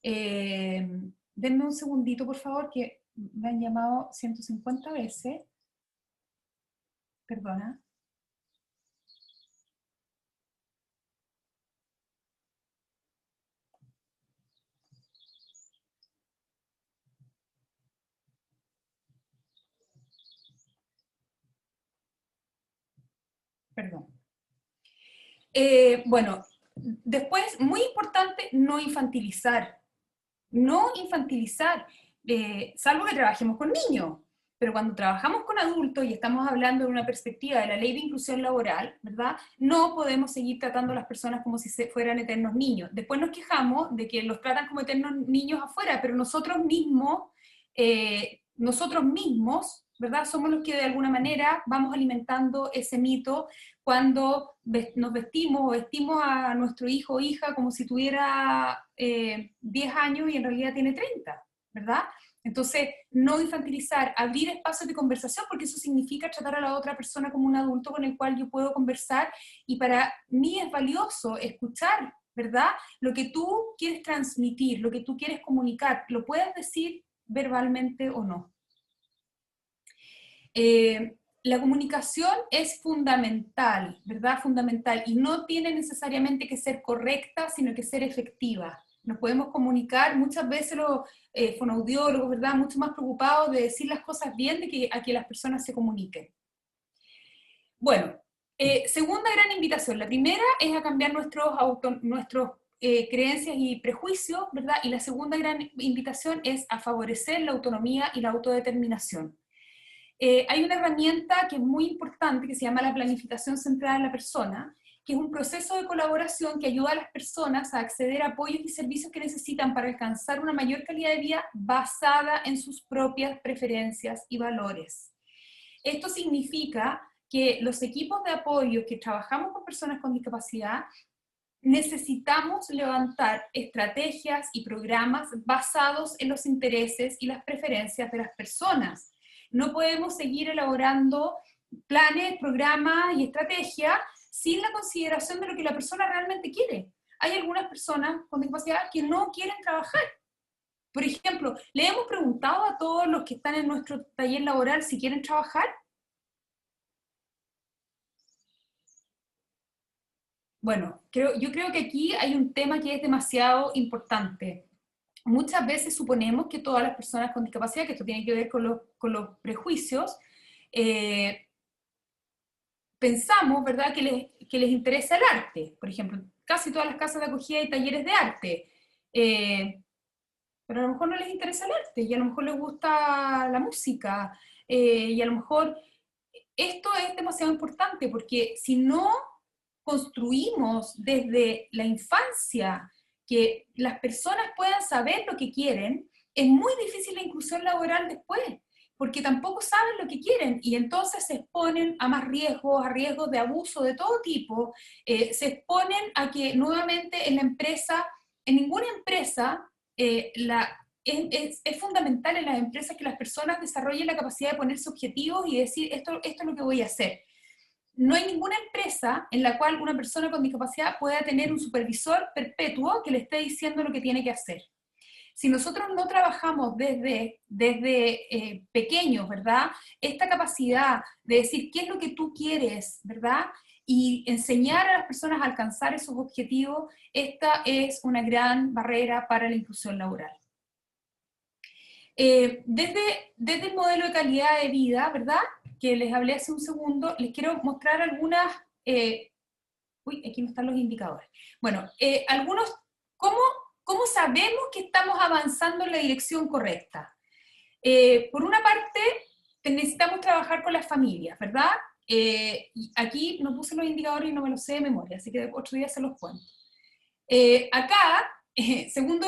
Speaker 2: Denme un segundito, por favor, que me han llamado 150 veces. Perdona. Perdón. Bueno, después, muy importante, no infantilizar. No infantilizar, salvo que trabajemos con niños. Pero cuando trabajamos con adultos y estamos hablando de una perspectiva de la ley de inclusión laboral, ¿verdad? No podemos seguir tratando a las personas como si fueran eternos niños. Después nos quejamos de que los tratan como eternos niños afuera, pero nosotros mismos, ¿verdad? Somos los que de alguna manera vamos alimentando ese mito cuando nos vestimos o vestimos a nuestro hijo o hija como si tuviera 10 años y en realidad tiene 30, ¿verdad? Entonces, no infantilizar, abrir espacios de conversación, porque eso significa tratar a la otra persona como un adulto con el cual yo puedo conversar, y para mí es valioso escuchar, ¿verdad? Lo que tú quieres transmitir, lo que tú quieres comunicar, lo puedes decir verbalmente o no. La comunicación es fundamental, ¿verdad? Fundamental, y no tiene necesariamente que ser correcta, sino que ser efectiva. Nos podemos comunicar, muchas veces los fonoaudiólogos, ¿verdad? Mucho más preocupados de decir las cosas bien de que a que las personas se comuniquen. Bueno, segunda gran invitación. La primera es a cambiar nuestros creencias y prejuicios, ¿verdad? Y la segunda gran invitación es a favorecer la autonomía y la autodeterminación. Hay una herramienta que es muy importante que se llama la planificación centrada en la persona, que es un proceso de colaboración que ayuda a las personas a acceder a apoyos y servicios que necesitan para alcanzar una mayor calidad de vida basada en sus propias preferencias y valores. Esto significa que los equipos de apoyo que trabajamos con personas con discapacidad necesitamos levantar estrategias y programas basados en los intereses y las preferencias de las personas. No podemos seguir elaborando planes, programas y estrategias sin la consideración de lo que la persona realmente quiere. hay algunas personas con discapacidad que no quieren trabajar. Por ejemplo, ¿le hemos preguntado a todos los que están en nuestro taller laboral si quieren trabajar? Bueno, yo creo que aquí hay un tema que es demasiado importante. Muchas veces suponemos que todas las personas con discapacidad, que esto tiene que ver con los prejuicios, eh, pensamos, ¿verdad?, que les interesa el arte. Por ejemplo, casi todas las casas de acogida hay talleres de arte. Pero a lo mejor no les interesa el arte, y a lo mejor les gusta la música, y a lo mejor esto es demasiado importante, porque si no construimos desde la infancia que las personas puedan saber lo que quieren, es muy difícil la inclusión laboral después, porque tampoco saben lo que quieren, y entonces se exponen a más riesgos, a riesgos de abuso de todo tipo, se exponen a que nuevamente en la empresa, en ninguna empresa, es fundamental en las empresas que las personas desarrollen la capacidad de ponerse objetivos y decir, esto es lo que voy a hacer. No hay ninguna empresa en la cual una persona con discapacidad pueda tener un supervisor perpetuo que le esté diciendo lo que tiene que hacer. Si nosotros no trabajamos desde pequeños, ¿verdad? Esta capacidad de decir qué es lo que tú quieres, ¿verdad? Y enseñar a las personas a alcanzar esos objetivos, esta es una gran barrera para la inclusión laboral. Desde el modelo de calidad de vida, ¿verdad?, que les hablé hace un segundo, les quiero mostrar algunas, aquí no están los indicadores. Bueno, ¿cómo sabemos que estamos avanzando en la dirección correcta? Por una parte, necesitamos trabajar con las familias, ¿verdad? Aquí no puse los indicadores y no me los sé de memoria, así que otro día se los cuento. Acá, segundo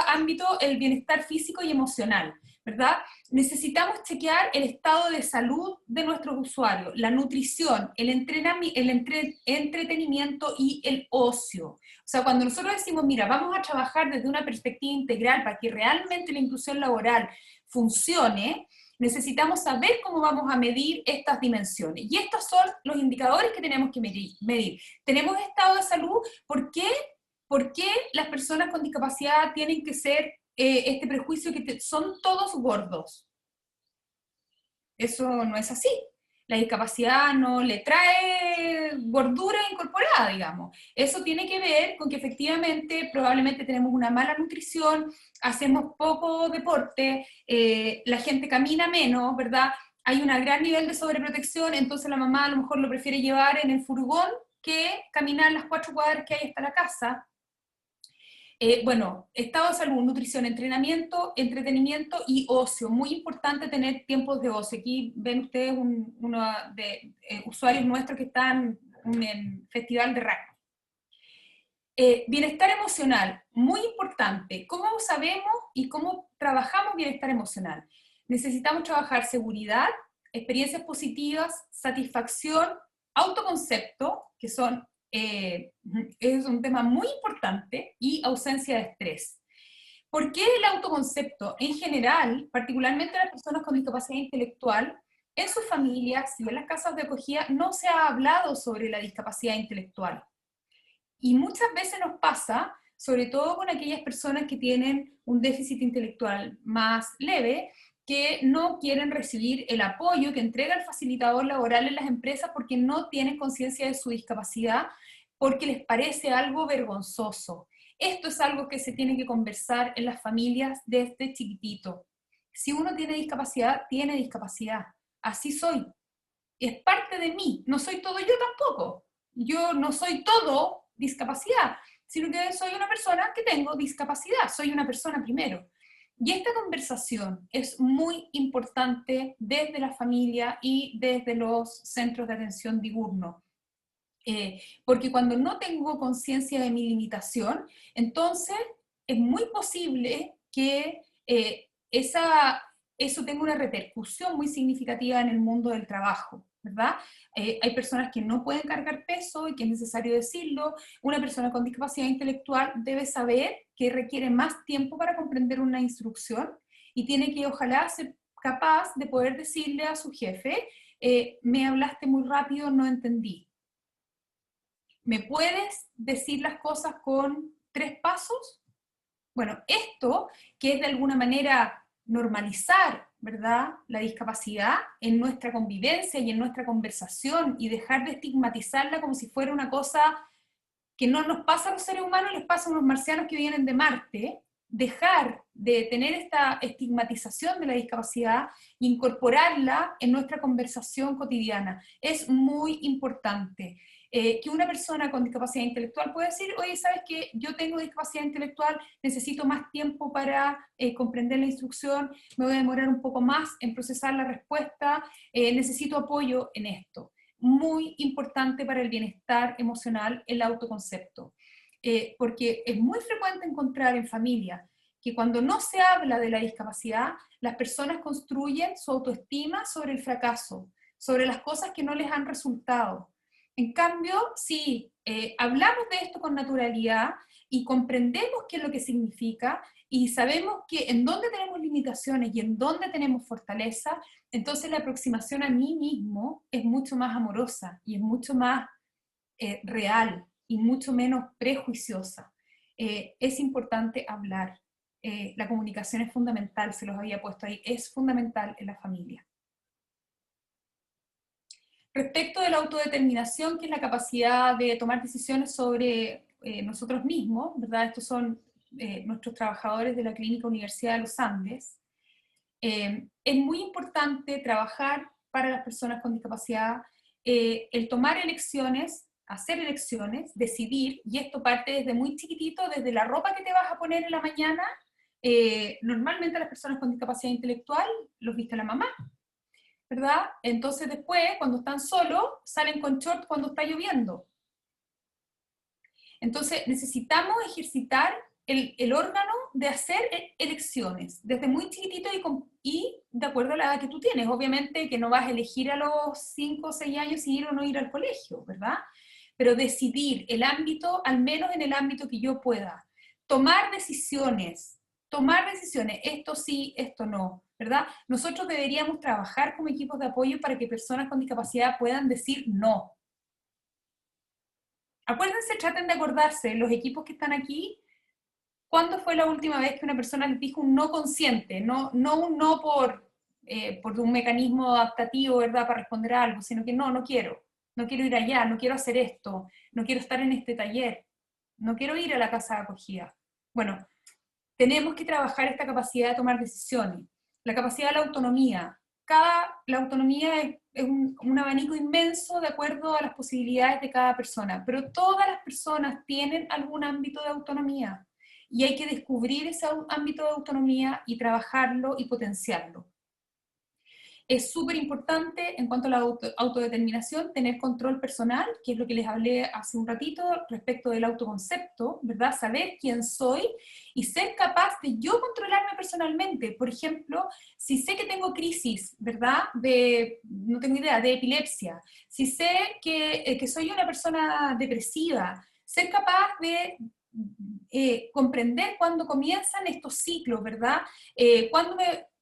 Speaker 2: ámbito, el bienestar físico y emocional, ¿verdad? Necesitamos chequear el estado de salud de nuestros usuarios, la nutrición, el entretenimiento y el ocio. O sea, cuando nosotros decimos, mira, vamos a trabajar desde una perspectiva integral para que realmente la inclusión laboral funcione, necesitamos saber cómo vamos a medir estas dimensiones. Y estos son los indicadores que tenemos que medir. Tenemos estado de salud. ¿Por qué las personas con discapacidad tienen que ser este prejuicio que son todos gordos? Eso no es así. La discapacidad no le trae gordura incorporada, digamos. Eso tiene que ver con que efectivamente probablemente tenemos una mala nutrición, hacemos poco deporte, la gente camina menos, ¿verdad? Hay un gran nivel de sobreprotección, entonces la mamá a lo mejor lo prefiere llevar en el furgón que caminar las 4 cuadras que hay hasta la casa. Bueno, estado de salud, nutrición, entrenamiento, entretenimiento y ocio. Muy importante tener tiempos de ocio. Aquí ven ustedes uno de usuarios nuestros que están en el festival de rugby. Bienestar emocional, muy importante. ¿Cómo sabemos y cómo trabajamos bienestar emocional? Necesitamos trabajar seguridad, experiencias positivas, satisfacción, autoconcepto, que es un tema muy importante, y ausencia de estrés. ¿Por qué el autoconcepto? En general, particularmente las personas con discapacidad intelectual, en sus familias y en las casas de acogida no se ha hablado sobre la discapacidad intelectual. Y muchas veces nos pasa, sobre todo con aquellas personas que tienen un déficit intelectual más leve, que no quieren recibir el apoyo que entrega el facilitador laboral en las empresas porque no tienen conciencia de su discapacidad, porque les parece algo vergonzoso. Esto es algo que se tiene que conversar en las familias desde chiquitito. Si uno tiene discapacidad, tiene discapacidad. Así soy. Es parte de mí. No soy todo yo tampoco. Yo no soy todo discapacidad, sino que soy una persona que tengo discapacidad. Soy una persona primero. Y esta conversación es muy importante desde la familia y desde los centros de atención diurno. Porque cuando no tengo conciencia de mi limitación, entonces es muy posible que eso tenga una repercusión muy significativa en el mundo del trabajo, ¿verdad? Hay personas que no pueden cargar peso y que es necesario decirlo. Una persona con discapacidad intelectual debe saber que requiere más tiempo para comprender una instrucción y tiene que, ojalá, ser capaz de poder decirle a su jefe, me hablaste muy rápido, no entendí. ¿Me puedes decir las cosas con 3 pasos? Bueno, esto que es de alguna manera normalizar, ¿verdad?, la discapacidad en nuestra convivencia y en nuestra conversación y dejar de estigmatizarla como si fuera una cosa que no nos pasa a los seres humanos, les pasa a unos marcianos que vienen de Marte, dejar de tener esta estigmatización de la discapacidad e incorporarla en nuestra conversación cotidiana. Es muy importante. Que una persona con discapacidad intelectual puede decir, oye, ¿sabes qué? Yo tengo discapacidad intelectual, necesito más tiempo para comprender la instrucción, me voy a demorar un poco más en procesar la respuesta, necesito apoyo en esto. Muy importante para el bienestar emocional el autoconcepto, porque es muy frecuente encontrar en familia que cuando no se habla de la discapacidad, las personas construyen su autoestima sobre el fracaso, sobre las cosas que no les han resultado. En cambio, si hablamos de esto con naturalidad y comprendemos qué es lo que significa y sabemos que en dónde tenemos limitaciones y en dónde tenemos fortaleza, entonces la aproximación a mí mismo es mucho más amorosa y es mucho más real y mucho menos prejuiciosa. Es importante hablar. La comunicación es fundamental, se los había puesto ahí, es fundamental en la familia. Respecto de la autodeterminación, que es la capacidad de tomar decisiones sobre nosotros mismos, ¿verdad? Estos son nuestros trabajadores de la Clínica Universidad de los Andes. Es muy importante trabajar para las personas con discapacidad, el tomar elecciones, hacer elecciones, decidir, y esto parte desde muy chiquitito, desde la ropa que te vas a poner en la mañana. Normalmente las personas con discapacidad intelectual los viste la mamá, ¿verdad? Entonces después, cuando están solos, salen con short cuando está lloviendo. Entonces necesitamos ejercitar el órgano de hacer elecciones, desde muy chiquitito y de acuerdo a la edad que tú tienes. Obviamente que no vas a elegir a los 5 o 6 años si ir o no ir al colegio, ¿verdad? Pero decidir el ámbito, al menos en el ámbito que yo pueda. Tomar decisiones, esto sí, esto no, ¿verdad? Nosotros deberíamos trabajar como equipos de apoyo para que personas con discapacidad puedan decir no. Acuérdense, traten de acordarse, los equipos que están aquí, ¿cuándo fue la última vez que una persona les dijo un no consciente? No un no por un mecanismo adaptativo, ¿verdad?, para responder a algo, sino que no quiero ir allá, no quiero hacer esto, no quiero estar en este taller, no quiero ir a la casa de acogida. Bueno, tenemos que trabajar esta capacidad de tomar decisiones, la capacidad de la autonomía. La autonomía es un abanico inmenso de acuerdo a las posibilidades de cada persona, pero todas las personas tienen algún ámbito de autonomía y hay que descubrir ese ámbito de autonomía y trabajarlo y potenciarlo. Es súper importante en cuanto a la autodeterminación tener control personal, que es lo que les hablé hace un ratito respecto del autoconcepto, ¿verdad? Saber quién soy y ser capaz de yo controlarme personalmente. Por ejemplo, si sé que tengo crisis, ¿verdad?, no tengo idea, de epilepsia, si sé que soy una persona depresiva, ser capaz de comprender cuándo comienzan estos ciclos, ¿verdad?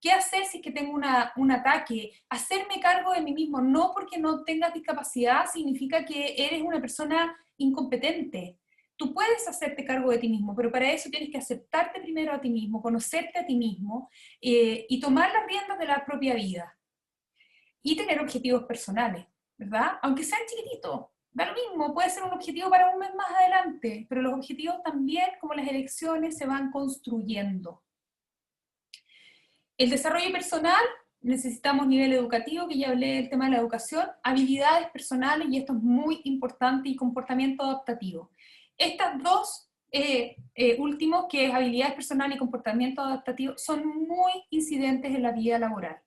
Speaker 2: ¿Qué hacer si es que tengo un ataque? Hacerme cargo de mí mismo, no porque no tengas discapacidad significa que eres una persona incompetente. Tú puedes hacerte cargo de ti mismo, pero para eso tienes que aceptarte primero a ti mismo, conocerte a ti mismo y tomar las riendas de la propia vida. Y tener objetivos personales, ¿verdad? Aunque sean chiquititos. Da lo mismo, puede ser un objetivo para un mes más adelante, pero los objetivos también, como las elecciones, se van construyendo. El desarrollo personal, necesitamos nivel educativo, que ya hablé del tema de la educación, habilidades personales, y esto es muy importante, y comportamiento adaptativo. Estas dos últimos, que es habilidades personales y comportamiento adaptativo, son muy incidentes en la vida laboral.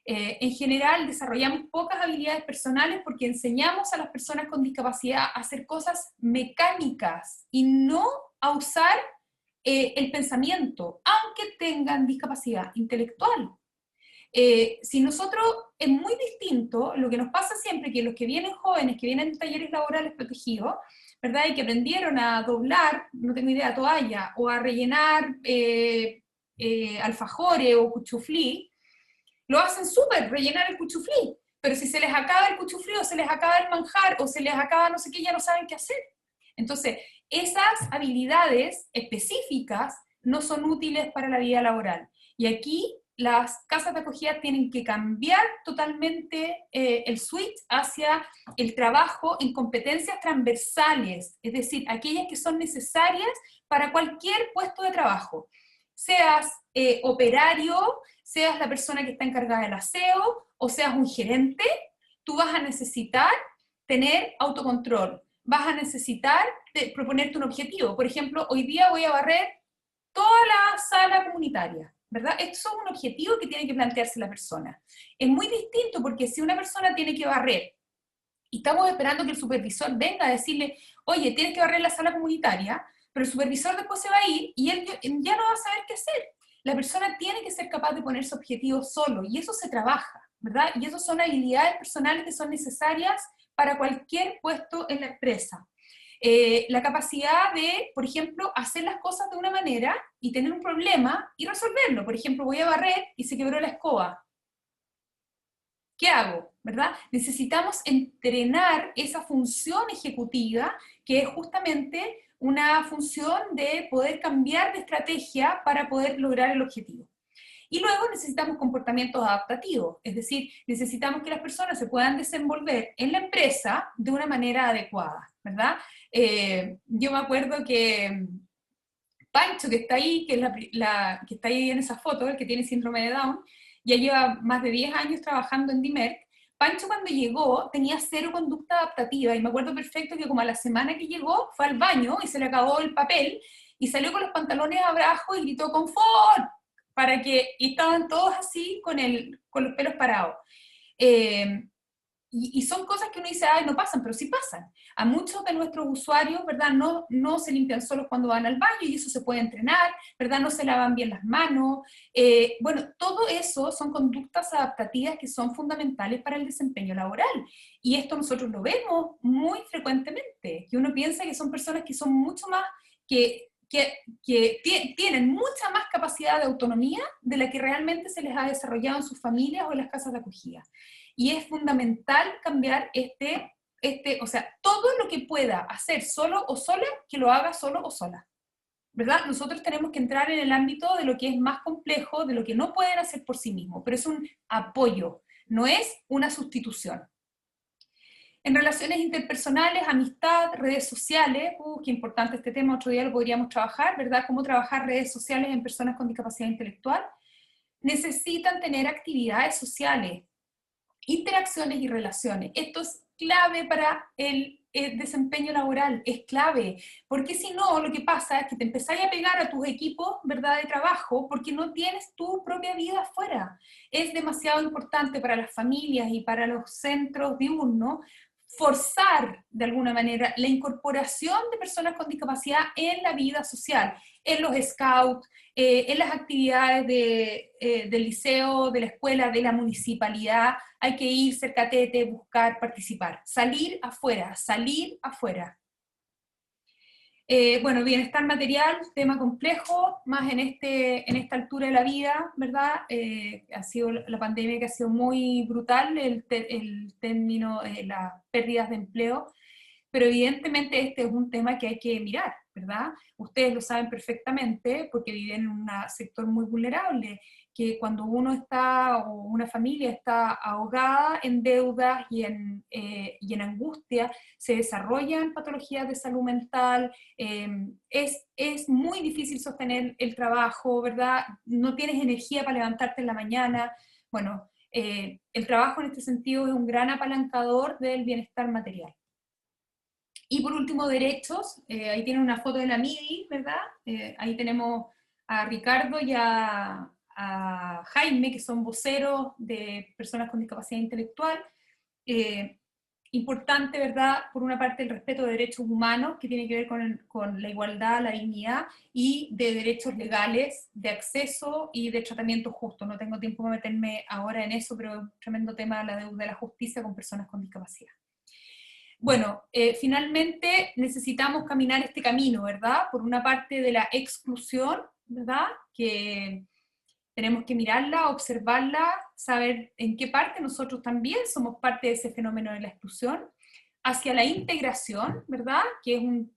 Speaker 2: En general desarrollamos pocas habilidades personales porque enseñamos a las personas con discapacidad a hacer cosas mecánicas y no a usar el pensamiento, aunque tengan discapacidad intelectual. Si nosotros, es muy distinto, lo que nos pasa siempre, que los que vienen jóvenes, que vienen de talleres laborales protegidos, ¿verdad?, y que aprendieron a doblar, no tengo idea, toalla, o a rellenar alfajores o cuchuflí, lo hacen súper, rellenar el cuchuflí, pero si se les acaba el cuchuflío, se les acaba el manjar, o se les acaba no sé qué, ya no saben qué hacer. Entonces, esas habilidades específicas no son útiles para la vida laboral. Y aquí las casas de acogida tienen que cambiar totalmente el switch hacia el trabajo en competencias transversales, es decir, aquellas que son necesarias para cualquier puesto de trabajo. Seas operario, seas la persona que está encargada del aseo, o seas un gerente, tú vas a necesitar tener autocontrol, vas a necesitar proponerte un objetivo. Por ejemplo, hoy día voy a barrer toda la sala comunitaria, ¿verdad? Esto es un objetivo que tiene que plantearse la persona. Es muy distinto porque si una persona tiene que barrer y estamos esperando que el supervisor venga a decirle, oye, tienes que barrer la sala comunitaria, pero el supervisor después se va a ir y él ya no va a saber qué hacer. La persona tiene que ser capaz de ponerse objetivos solo y eso se trabaja, ¿verdad? Y eso son habilidades personales que son necesarias para cualquier puesto en la empresa. La capacidad de, por ejemplo, hacer las cosas de una manera y tener un problema y resolverlo. Por ejemplo, voy a barrer y se quebró la escoba. ¿Qué hago? ¿Verdad? Necesitamos entrenar esa función ejecutiva, que es justamente una función de poder cambiar de estrategia para poder lograr el objetivo. Y luego necesitamos comportamientos adaptativos, es decir, necesitamos que las personas se puedan desenvolver en la empresa de una manera adecuada, ¿verdad? Yo me acuerdo que Pancho, que está ahí, que, es que está ahí en esa foto, el que tiene síndrome de Down, ya lleva más de 10 años trabajando en Dimerck. Pancho cuando llegó tenía cero conducta adaptativa y me acuerdo perfecto que como a la semana que llegó fue al baño y se le acabó el papel y salió con los pantalones abajo y gritó ¡confort! Y estaban todos así con los pelos parados. Eh, y son cosas que uno dice, ay, no pasan, pero sí pasan. A muchos de nuestros usuarios, ¿verdad? No se limpian solos cuando van al baño y eso se puede entrenar, ¿verdad? No se lavan bien las manos. Bueno, todo eso son conductas adaptativas que son fundamentales para el desempeño laboral. Y esto nosotros lo vemos muy frecuentemente, que uno piensa que son personas que son mucho más, que tienen mucha más capacidad de autonomía de la que realmente se les ha desarrollado en sus familias o en las casas de acogida. Y es fundamental cambiar o sea, todo lo que pueda hacer solo o sola, que lo haga solo o sola, ¿verdad? Nosotros tenemos que entrar en el ámbito de lo que es más complejo, de lo que no pueden hacer por sí mismos, pero es un apoyo, no es una sustitución. En relaciones interpersonales, amistad, redes sociales, qué importante este tema, otro día lo podríamos trabajar, ¿verdad? Cómo trabajar redes sociales en personas con discapacidad intelectual. Necesitan tener actividades sociales, interacciones y relaciones. Esto es clave para el desempeño laboral, es clave, porque si no, lo que pasa es que te empezáis a pegar a tus equipos, ¿verdad?, de trabajo, porque no tienes tu propia vida afuera. Es demasiado importante para las familias y para los centros diurnos forzar, de alguna manera, la incorporación de personas con discapacidad en la vida social, en los scouts, en las actividades del liceo, de la escuela, de la municipalidad. Hay que ir, ser catete, buscar, participar, salir afuera, salir afuera. Bueno, bienestar material, tema complejo, más en esta altura de la vida, ¿verdad? Ha sido la pandemia que ha sido muy brutal, el término, las pérdidas de empleo, pero evidentemente este es un tema que hay que mirar, ¿verdad? Ustedes lo saben perfectamente porque viven en un sector muy vulnerable, que cuando uno está o una familia está ahogada en deudas y en angustia, se desarrollan patologías de salud mental, es muy difícil sostener el trabajo, ¿verdad? No tienes energía para levantarte en la mañana. Bueno, el trabajo en este sentido es un gran apalancador del bienestar material. Y por último, derechos. Ahí tienen una foto de la MIDI, ¿verdad? Ahí tenemos a Ricardo y a Jaime, que son voceros de personas con discapacidad intelectual. Importante, ¿verdad? Por una parte, el respeto de derechos humanos, que tiene que ver con la igualdad, la dignidad, y de derechos legales, de acceso y de tratamiento justo. No tengo tiempo de meterme ahora en eso, pero es un tremendo tema la deuda de la justicia con personas con discapacidad. Bueno, finalmente necesitamos caminar este camino, ¿verdad? Por una parte de la exclusión, ¿verdad? Que tenemos que mirarla, observarla, saber en qué parte nosotros también somos parte de ese fenómeno de la exclusión, hacia la integración, ¿verdad? Que es un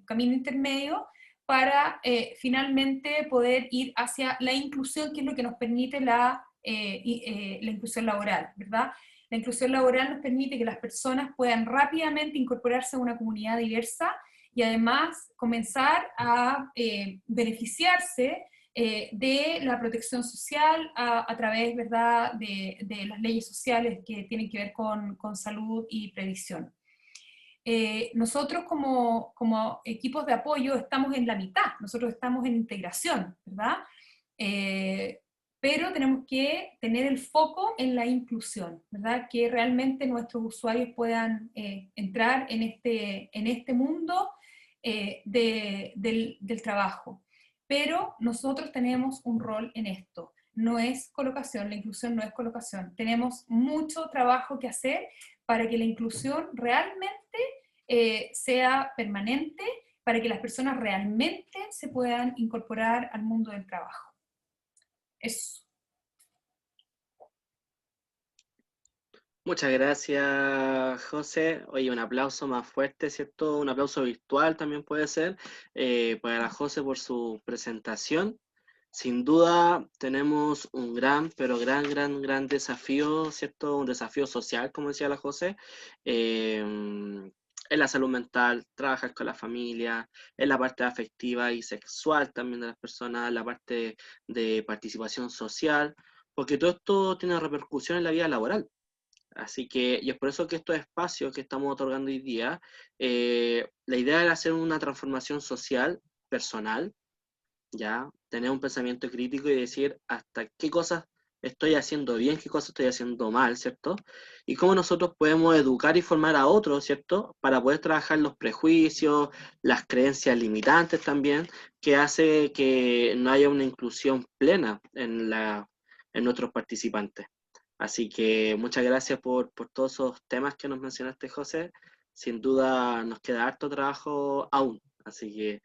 Speaker 2: camino intermedio para finalmente poder ir hacia la inclusión, que es lo que nos permite la inclusión laboral, ¿verdad? La inclusión laboral nos permite que las personas puedan rápidamente incorporarse a una comunidad diversa y además comenzar a beneficiarse de la protección social a través, ¿verdad?, de las leyes sociales que tienen que ver con salud y previsión. Nosotros como equipos de apoyo estamos en la mitad, nosotros estamos en integración, ¿verdad? Pero tenemos que tener el foco en la inclusión, ¿verdad? Que realmente nuestros usuarios puedan entrar en este mundo del trabajo. Pero nosotros tenemos un rol en esto. No es colocación, la inclusión no es colocación. Tenemos mucho trabajo que hacer para que la inclusión realmente sea permanente, para que las personas realmente se puedan incorporar al mundo del trabajo. Eso.
Speaker 1: Muchas gracias, José. Oye, un aplauso más fuerte, ¿cierto? Un aplauso virtual también puede ser para José por su presentación. Sin duda tenemos un gran, pero gran desafío, ¿cierto? Un desafío social, como decía la José, en la salud mental, trabajar con la familia, en la parte afectiva y sexual también de las personas, en la parte de participación social, porque todo esto tiene repercusión en la vida laboral. Así que, y es por eso que estos espacios que estamos otorgando hoy día, la idea era hacer una transformación social, personal, ya, tener un pensamiento crítico y decir hasta qué cosas estoy haciendo bien, qué cosas estoy haciendo mal, ¿cierto? Y cómo nosotros podemos educar y formar a otros, ¿cierto? Para poder trabajar los prejuicios, las creencias limitantes también, que hace que no haya una inclusión plena en nuestros participantes. Así que muchas gracias por todos esos temas que nos mencionaste, José. Sin duda nos queda harto trabajo aún. Así que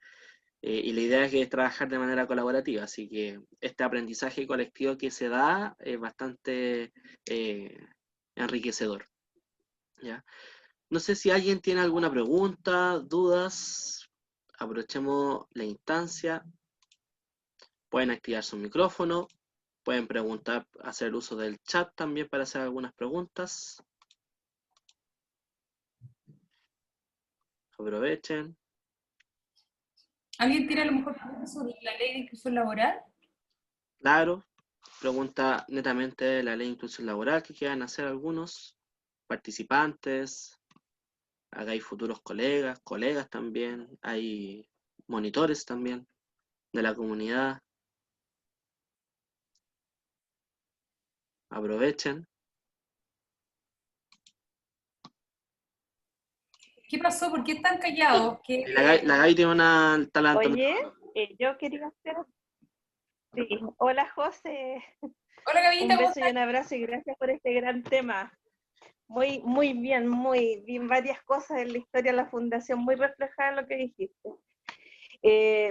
Speaker 1: y la idea es que es trabajar de manera colaborativa, así que este aprendizaje colectivo que se da es bastante enriquecedor. ¿Ya? No sé si alguien tiene alguna pregunta, dudas, aprovechemos la instancia, pueden activar su micrófono, pueden preguntar, hacer uso del chat también para hacer algunas preguntas. Aprovechen.
Speaker 2: ¿Alguien tiene a lo mejor preguntas sobre la ley de inclusión laboral?
Speaker 1: Claro, pregunta netamente de la ley de inclusión laboral que quieran hacer algunos participantes. Acá hay futuros colegas también, hay monitores también de la comunidad. Aprovechen.
Speaker 2: ¿Qué pasó? ¿Por qué están callados?
Speaker 1: La Gaby tiene una talento.
Speaker 3: Oye, yo quería hacer... Sí. Hola, José.
Speaker 2: Hola, Gavita,
Speaker 3: Un
Speaker 2: ¿cómo
Speaker 3: beso y
Speaker 2: estás?
Speaker 3: un abrazo y gracias por este gran tema. Muy bien. Varias cosas en la historia de la Fundación, muy reflejada en lo que dijiste.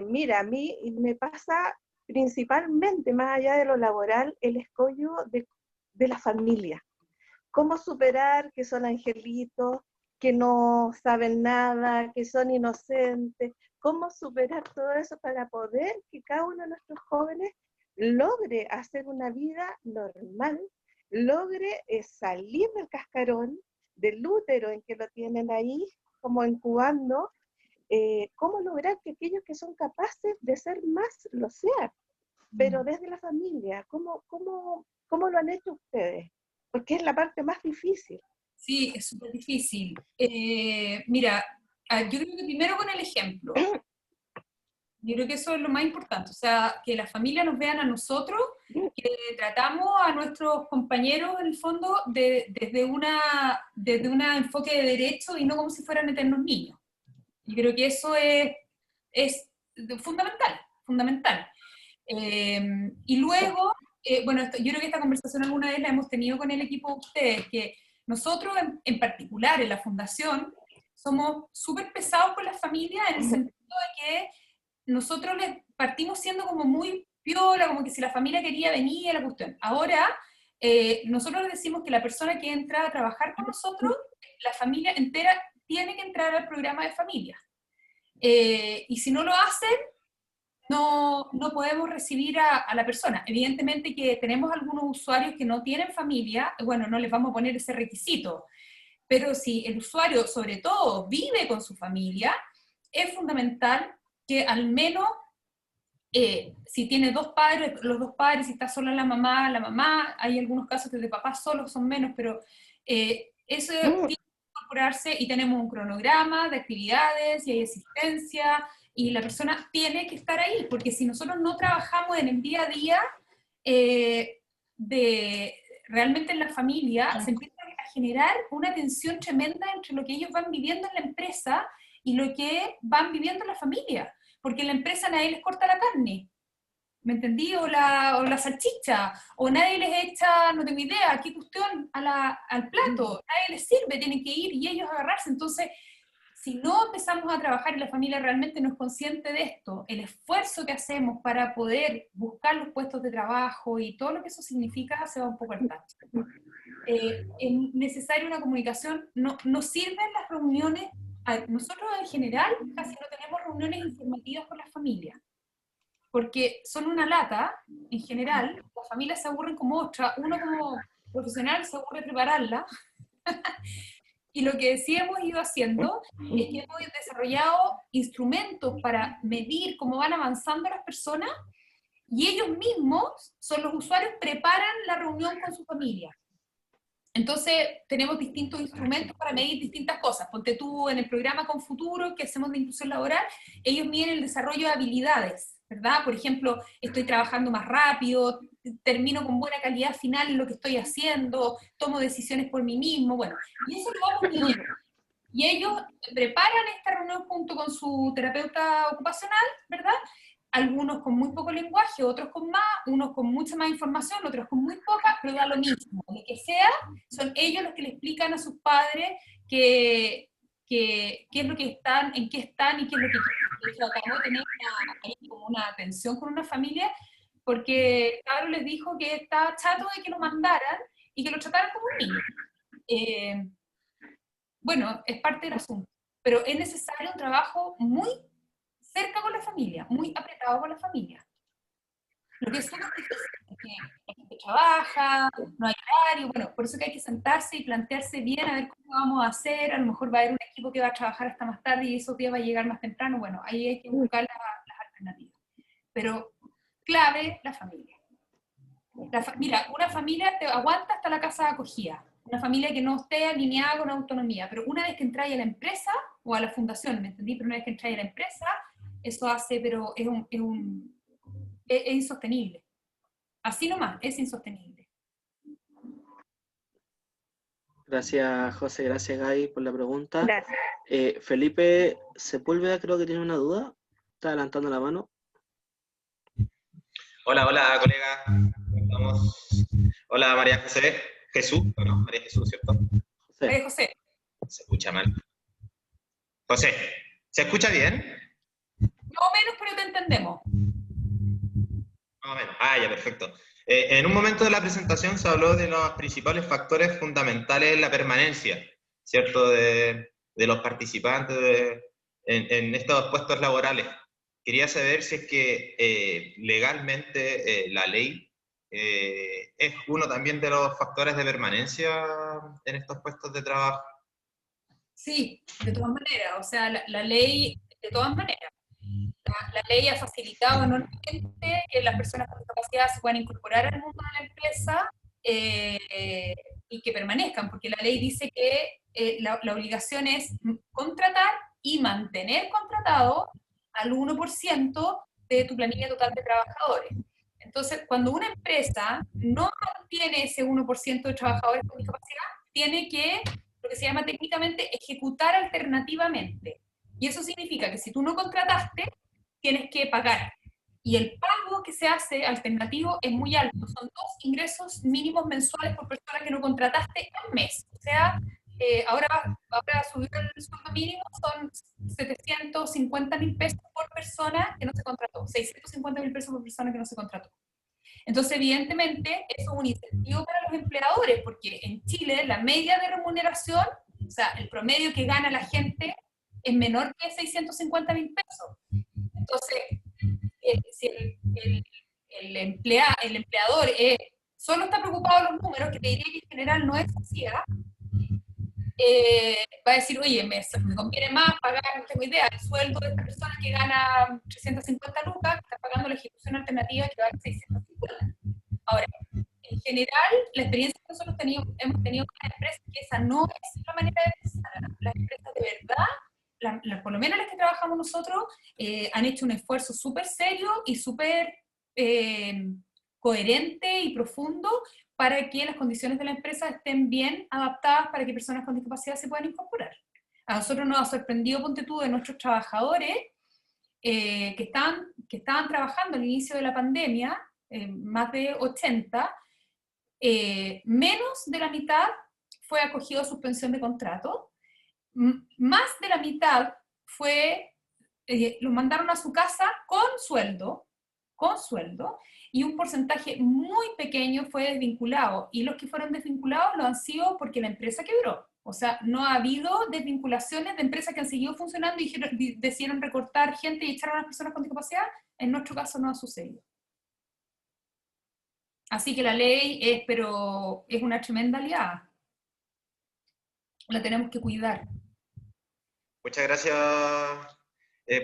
Speaker 3: Mira, a mí me pasa principalmente, más allá de lo laboral, el escollo de la familia. Cómo superar que son angelitos, que no saben nada, que son inocentes, cómo superar todo eso para poder que cada uno de nuestros jóvenes logre hacer una vida normal, logre salir del cascarón, del útero en que lo tienen ahí, como incubando, cómo lograr que aquellos que son capaces de ser más lo sean, pero desde la familia, ¿cómo lo han hecho ustedes? Porque es la parte más difícil.
Speaker 2: Sí, es súper difícil. Mira, yo creo que primero con el ejemplo. Yo creo que eso es lo más importante, o sea, que las familias nos vean a nosotros, que tratamos a nuestros compañeros, en el fondo, desde un enfoque de derecho y no como si fueran eternos niños. Yo creo que eso es fundamental, fundamental. Y luego, bueno, yo creo que esta conversación alguna vez la hemos tenido con el equipo de ustedes, que nosotros en particular en la fundación somos súper pesados con las familias en el sentido de que nosotros les partimos siendo como muy piola, como que si la familia quería venir a la cuestión. Ahora, nosotros decimos que la persona que entra a trabajar con nosotros, la familia entera tiene que entrar al programa de familia. Y si no lo hacen, no podemos recibir a la persona. Evidentemente que tenemos algunos usuarios que no tienen familia, bueno, no les vamos a poner ese requisito, pero si el usuario, sobre todo, vive con su familia, es fundamental que al menos, si tiene dos padres, los dos padres, si está sola la mamá, hay algunos casos que de papás solos son menos, pero eso tiene que incorporarse y tenemos un cronograma de actividades y hay asistencia, y la persona tiene que estar ahí, porque si nosotros no trabajamos en el día a día, realmente en la familia se empieza a generar una tensión tremenda entre lo que ellos van viviendo en la empresa y lo que van viviendo en la familia, porque en la empresa nadie les corta la carne, ¿me entendí? O la salchicha, o nadie les echa, no tengo idea, qué cuestión al plato, nadie les sirve, tienen que ir y ellos agarrarse. Entonces, si no empezamos a trabajar y la familia realmente no es consciente de esto, el esfuerzo que hacemos para poder buscar los puestos de trabajo y todo lo que eso significa se va un poco al tacho. Es necesaria una comunicación, no sirven las reuniones, nosotros en general casi no tenemos reuniones informativas con las familias, porque son una lata, en general, las familias se aburren como otra, uno como profesional se aburre prepararla, y lo que sí hemos ido haciendo es que hemos desarrollado instrumentos para medir cómo van avanzando las personas, y ellos mismos, son los usuarios, preparan la reunión con su familia. Entonces, tenemos distintos instrumentos para medir distintas cosas. Ponte tú en el programa Con Futuro, que hacemos de inclusión laboral, ellos miden el desarrollo de habilidades, ¿verdad? Por ejemplo, estoy trabajando más rápido, termino con buena calidad final en lo que estoy haciendo, tomo decisiones por mí mismo, bueno, y eso lo vamos midiendo. Y ellos preparan esta reunión junto con su terapeuta ocupacional, ¿verdad? Algunos con muy poco lenguaje, otros con más, unos con mucha más información, otros con muy poca, pero da lo mismo. Lo que sea, son ellos los que le explican a sus padres qué es lo que están, en qué están y qué es lo que quieren. De hecho, acabo de tener ahí como una atención con una familia, porque Cabro les dijo que estaba chato de que lo mandaran y que lo trataran como un niño. Bueno, es parte del asunto, pero es necesario un trabajo muy cerca con la familia, muy apretado con la familia. Lo que es súper difícil, porque la gente trabaja, no hay horario, bueno, por eso que hay que sentarse y plantearse bien a ver cómo vamos a hacer, a lo mejor va a haber un equipo que va a trabajar hasta más tarde y esos días va a llegar más temprano, bueno, ahí hay que buscar las alternativas. Pero clave, la familia. Mira, una familia te aguanta hasta la casa de acogida, una familia que no esté alineada con autonomía, pero una vez que entráis a la empresa, o a la fundación, ¿me entendí? Pero una vez que entráis a la empresa, eso hace, pero es insostenible. Así nomás, es insostenible.
Speaker 1: Gracias, José, gracias, Gaby, por la pregunta.
Speaker 3: Gracias.
Speaker 1: Felipe Sepúlveda creo que tiene una duda, está adelantando la mano.
Speaker 4: Hola, colega. ¿Cómo estamos? Hola, María José. Jesús, bueno, María Jesús, ¿cierto?
Speaker 2: José. José.
Speaker 4: Se escucha mal. José, ¿se escucha bien?
Speaker 2: Más o menos, pero te entendemos.
Speaker 4: Más o menos. Ah, ya, perfecto. En un momento de la presentación se habló de los principales factores fundamentales en la permanencia, ¿cierto? De los participantes en estos puestos laborales. Quería saber si es que legalmente la ley es uno también de los factores de permanencia en estos puestos de trabajo.
Speaker 2: Sí, de todas maneras, o sea, la ley, de todas maneras. La ley ha facilitado enormemente que las personas con discapacidad se puedan incorporar al mundo de la empresa y que permanezcan, porque la ley dice que la obligación es contratar y mantener contratado al 1% de tu planilla total de trabajadores. Entonces, cuando una empresa no mantiene ese 1% de trabajadores con discapacidad, tiene que, lo que se llama técnicamente, ejecutar alternativamente. Y eso significa que si tú no contrataste, tienes que pagar. Y el pago que se hace alternativo es muy alto. Son 2 ingresos mínimos mensuales por persona que no contrataste al mes. O sea, ahora subió el sueldo mínimo, son 750.000 pesos por persona que no se contrató, 650.000 pesos por persona que no se contrató. Entonces, evidentemente, eso es un incentivo para los empleadores, porque en Chile la media de remuneración, o sea, el promedio que gana la gente es menor que 650.000 pesos. Entonces, si el empleador solo está preocupado de los números, que te diría que en general no es así, va a decir, oye, me conviene más pagar, no tengo idea, el sueldo de esta persona que gana 350 lucas, que está pagando la ejecución alternativa que vale 650. Ahora, en general, la experiencia que nosotros hemos tenido con las empresas, que esa no es la manera de pensar. Las empresas de verdad, por lo menos las que trabajamos nosotros, han hecho un esfuerzo súper serio y súper coherente y profundo para que las condiciones de la empresa estén bien adaptadas para que personas con discapacidad se puedan incorporar. A nosotros nos ha sorprendido, ponte tú, de nuestros trabajadores que estaban trabajando al inicio de la pandemia, más de 80, menos de la mitad fue acogido a suspensión de contrato, más de la mitad los mandaron a su casa con sueldo, y un porcentaje muy pequeño fue desvinculado, y los que fueron desvinculados lo han sido porque la empresa quebró. O sea, no ha habido desvinculaciones de empresas que han seguido funcionando y decidieron recortar gente y echar a las personas con discapacidad. En nuestro caso no ha sucedido. Así que la ley es una tremenda aliada. La tenemos que cuidar.
Speaker 4: Muchas gracias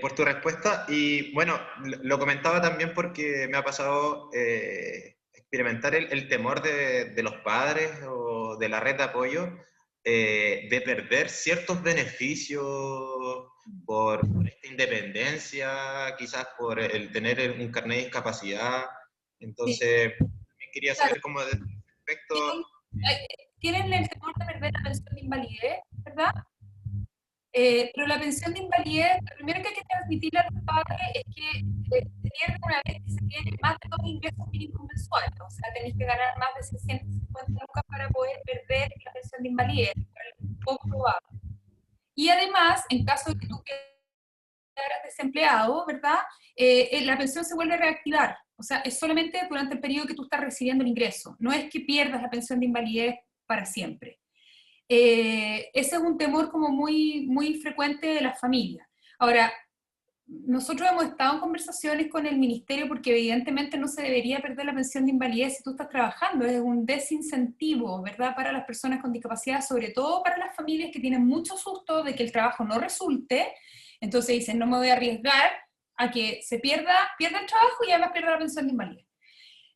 Speaker 4: por tu respuesta. Y bueno, lo comentaba también porque me ha pasado experimentar el temor de los padres o de la red de apoyo de perder ciertos beneficios por esta independencia, quizás por el tener un carnet de discapacidad. Entonces, también quería saber cómo de respecto...
Speaker 2: Tienen el temor de perder la pensión de invalidez, ¿verdad? Pero la pensión de invalidez, lo primero que hay que transmitirle a los padres es que se pierde una vez que se tiene más de 2 ingresos mínimos mensuales. O sea, tenéis que ganar más de 650 lucas para poder perder la pensión de invalidez. Es poco probable. Y además, en caso de que tú quedaras desempleado, ¿verdad? La pensión se vuelve a reactivar. O sea, es solamente durante el periodo que tú estás recibiendo el ingreso. No es que pierdas la pensión de invalidez para siempre. Ese es un temor como muy, muy frecuente de las familias. Ahora, nosotros hemos estado en conversaciones con el ministerio porque evidentemente no se debería perder la pensión de invalidez si tú estás trabajando. Es un desincentivo, ¿verdad?, para las personas con discapacidad, sobre todo para las familias que tienen mucho susto de que el trabajo no resulte. Entonces dicen, no me voy a arriesgar a que se pierda el trabajo y además pierda la pensión de invalidez.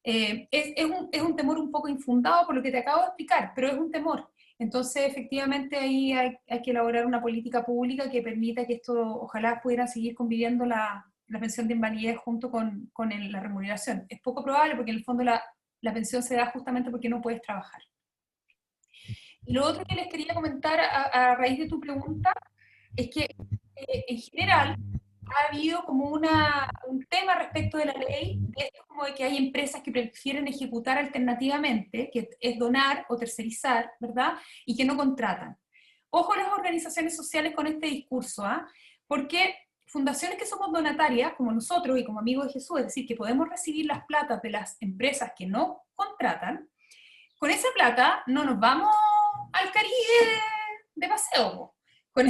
Speaker 2: Es un temor un poco infundado por lo que te acabo de explicar, pero es un temor. Entonces, efectivamente, ahí hay que elaborar una política pública que permita que esto, ojalá pudieran seguir conviviendo la pensión de invalidez junto con la remuneración. Es poco probable porque en el fondo la pensión se da justamente porque no puedes trabajar. Y lo otro que les quería comentar a raíz de tu pregunta es que en general ha habido como un tema respecto de la ley, de esto como de que hay empresas que prefieren ejecutar alternativamente, que es donar o tercerizar, ¿verdad? Y que no contratan. Ojo a las organizaciones sociales con este discurso, porque fundaciones que somos donatarias, como nosotros y como Amigos de Jesús, es decir, que podemos recibir las platas de las empresas que no contratan, con esa plata no nos vamos al Caribe de paseo. Con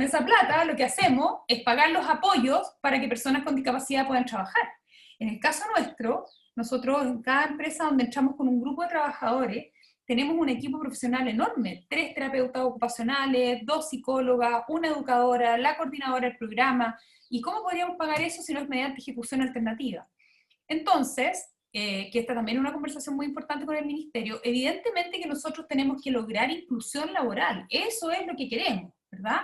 Speaker 2: esa plata lo que hacemos es pagar los apoyos para que personas con discapacidad puedan trabajar. En el caso nuestro, nosotros en cada empresa donde entramos con un grupo de trabajadores, tenemos un equipo profesional enorme, 3 terapeutas ocupacionales, 2 psicólogas, una educadora, la coordinadora del programa. ¿Y cómo podríamos pagar eso si no es mediante ejecución alternativa? Entonces, que esta también es una conversación muy importante con el ministerio, evidentemente que nosotros tenemos que lograr inclusión laboral, eso es lo que queremos, ¿verdad?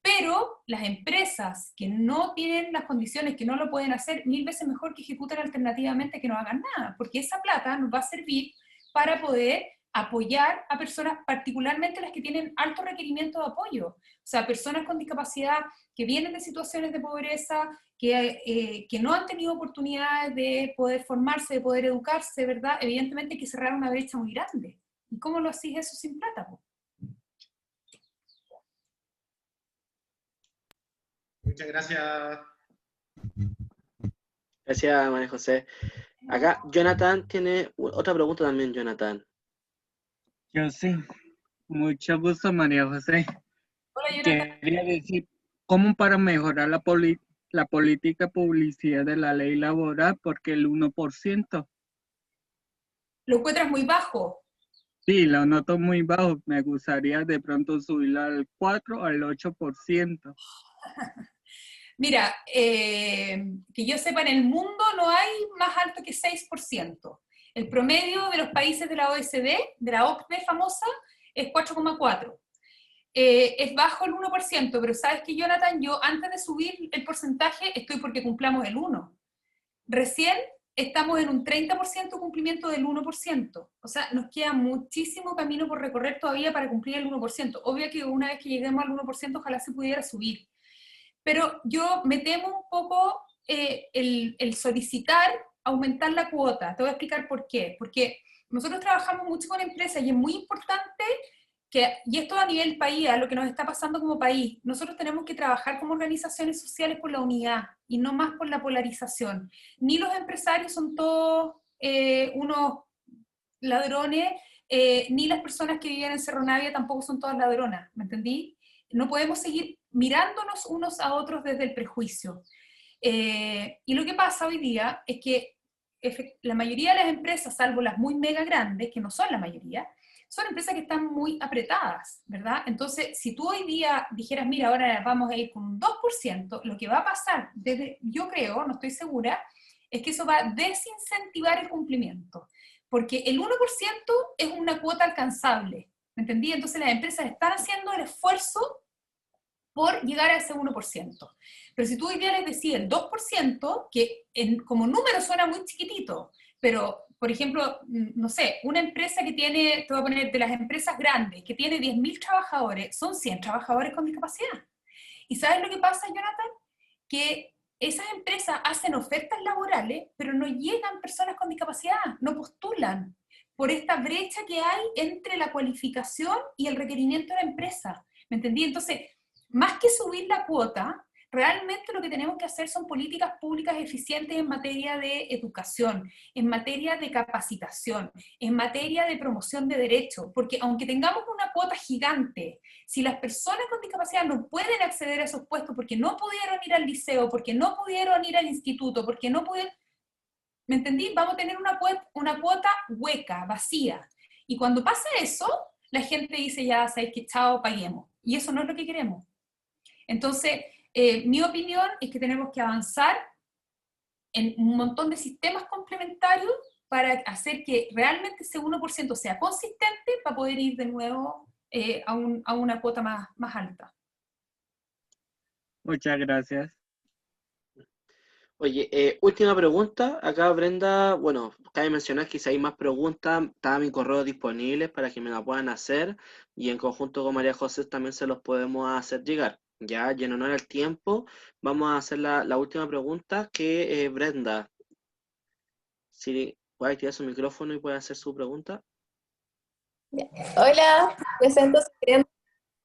Speaker 2: Pero las empresas que no tienen las condiciones, que no lo pueden hacer, 1000 veces mejor que ejecuten alternativamente que no hagan nada, porque esa plata nos va a servir para poder apoyar a personas, particularmente las que tienen alto requerimiento de apoyo, o sea, personas con discapacidad que vienen de situaciones de pobreza, que no han tenido oportunidades de poder formarse, de poder educarse, ¿verdad? Evidentemente hay que cerrar una brecha muy grande. ¿Y cómo lo haces eso sin plata?
Speaker 4: Muchas gracias.
Speaker 1: Gracias, María José. Acá Jonathan tiene otra pregunta también, Jonathan.
Speaker 5: Yo sí. Mucho gusto, María José.
Speaker 2: Hola, Jonathan.
Speaker 5: Quería decir, ¿cómo para mejorar la política publicidad de la ley laboral? Porque el 1%.
Speaker 2: Lo encuentras muy bajo.
Speaker 5: Sí, lo noto muy bajo. Me gustaría de pronto subirlo al 4 al 8%.
Speaker 2: Mira, que yo sepa, en el mundo no hay más alto que 6%. El promedio de los países de la OECD, de la OCDE famosa, es 4,4%. Es bajo el 1%, pero sabes que, Jonathan, yo antes de subir el porcentaje estoy porque cumplamos el 1%. Recién estamos en un 30% cumplimiento del 1%. O sea, nos queda muchísimo camino por recorrer todavía para cumplir el 1%. Obvio que una vez que lleguemos al 1%, ojalá se pudiera subir. Pero yo me temo un poco el solicitar aumentar la cuota. Te voy a explicar por qué. Porque nosotros trabajamos mucho con empresas y es muy importante y esto a nivel país, a lo que nos está pasando como país, nosotros tenemos que trabajar como organizaciones sociales por la unidad y no más por la polarización. Ni los empresarios son todos unos ladrones, ni las personas que viven en Cerro Navia tampoco son todas ladronas, ¿me entendí? No podemos seguir mirándonos unos a otros desde el prejuicio. Y lo que pasa hoy día es que la mayoría de las empresas, salvo las muy mega grandes, que no son la mayoría, son empresas que están muy apretadas, ¿verdad? Entonces, si tú hoy día dijeras, mira, ahora vamos a ir con un 2%, lo que va a pasar, yo creo, no estoy segura, es que eso va a desincentivar el cumplimiento, porque el 1% es una cuota alcanzable, ¿me entendí? Entonces las empresas están haciendo el esfuerzo por llegar a ese 1%. Pero si tú hoy día les decís el 2%, que como número suena muy chiquitito, pero, por ejemplo, no sé, una empresa que tiene, te voy a poner, de las empresas grandes, que tiene 10.000 trabajadores, son 100 trabajadores con discapacidad. ¿Y sabes lo que pasa, Jonathan? Que esas empresas hacen ofertas laborales, pero no llegan personas con discapacidad, no postulan, por esta brecha que hay entre la cualificación y el requerimiento de la empresa. ¿Me entendí? Entonces, más que subir la cuota, realmente lo que tenemos que hacer son políticas públicas eficientes en materia de educación, en materia de capacitación, en materia de promoción de derechos, porque aunque tengamos una cuota gigante, si las personas con discapacidad no pueden acceder a esos puestos porque no pudieron ir al liceo, porque no pudieron ir al instituto, porque no pudieron, ¿me entendí? Vamos a tener una cuota hueca, vacía. Y cuando pasa eso, la gente dice, ya, sabéis que chao, paguemos. Y eso no es lo que queremos. Entonces, mi opinión es que tenemos que avanzar en un montón de sistemas complementarios para hacer que realmente ese 1% sea consistente para poder ir de nuevo a una cuota más alta.
Speaker 5: Muchas gracias.
Speaker 1: Oye, última pregunta. Acá Brenda, bueno, cabe mencionar que si hay más preguntas, está mi correo disponible para que me la puedan hacer y en conjunto con María José también se los podemos hacer llegar. Ya, y en honor al tiempo, vamos a hacer la última pregunta que Brenda, si puede activar su micrófono y puede hacer su pregunta.
Speaker 6: Hola, presento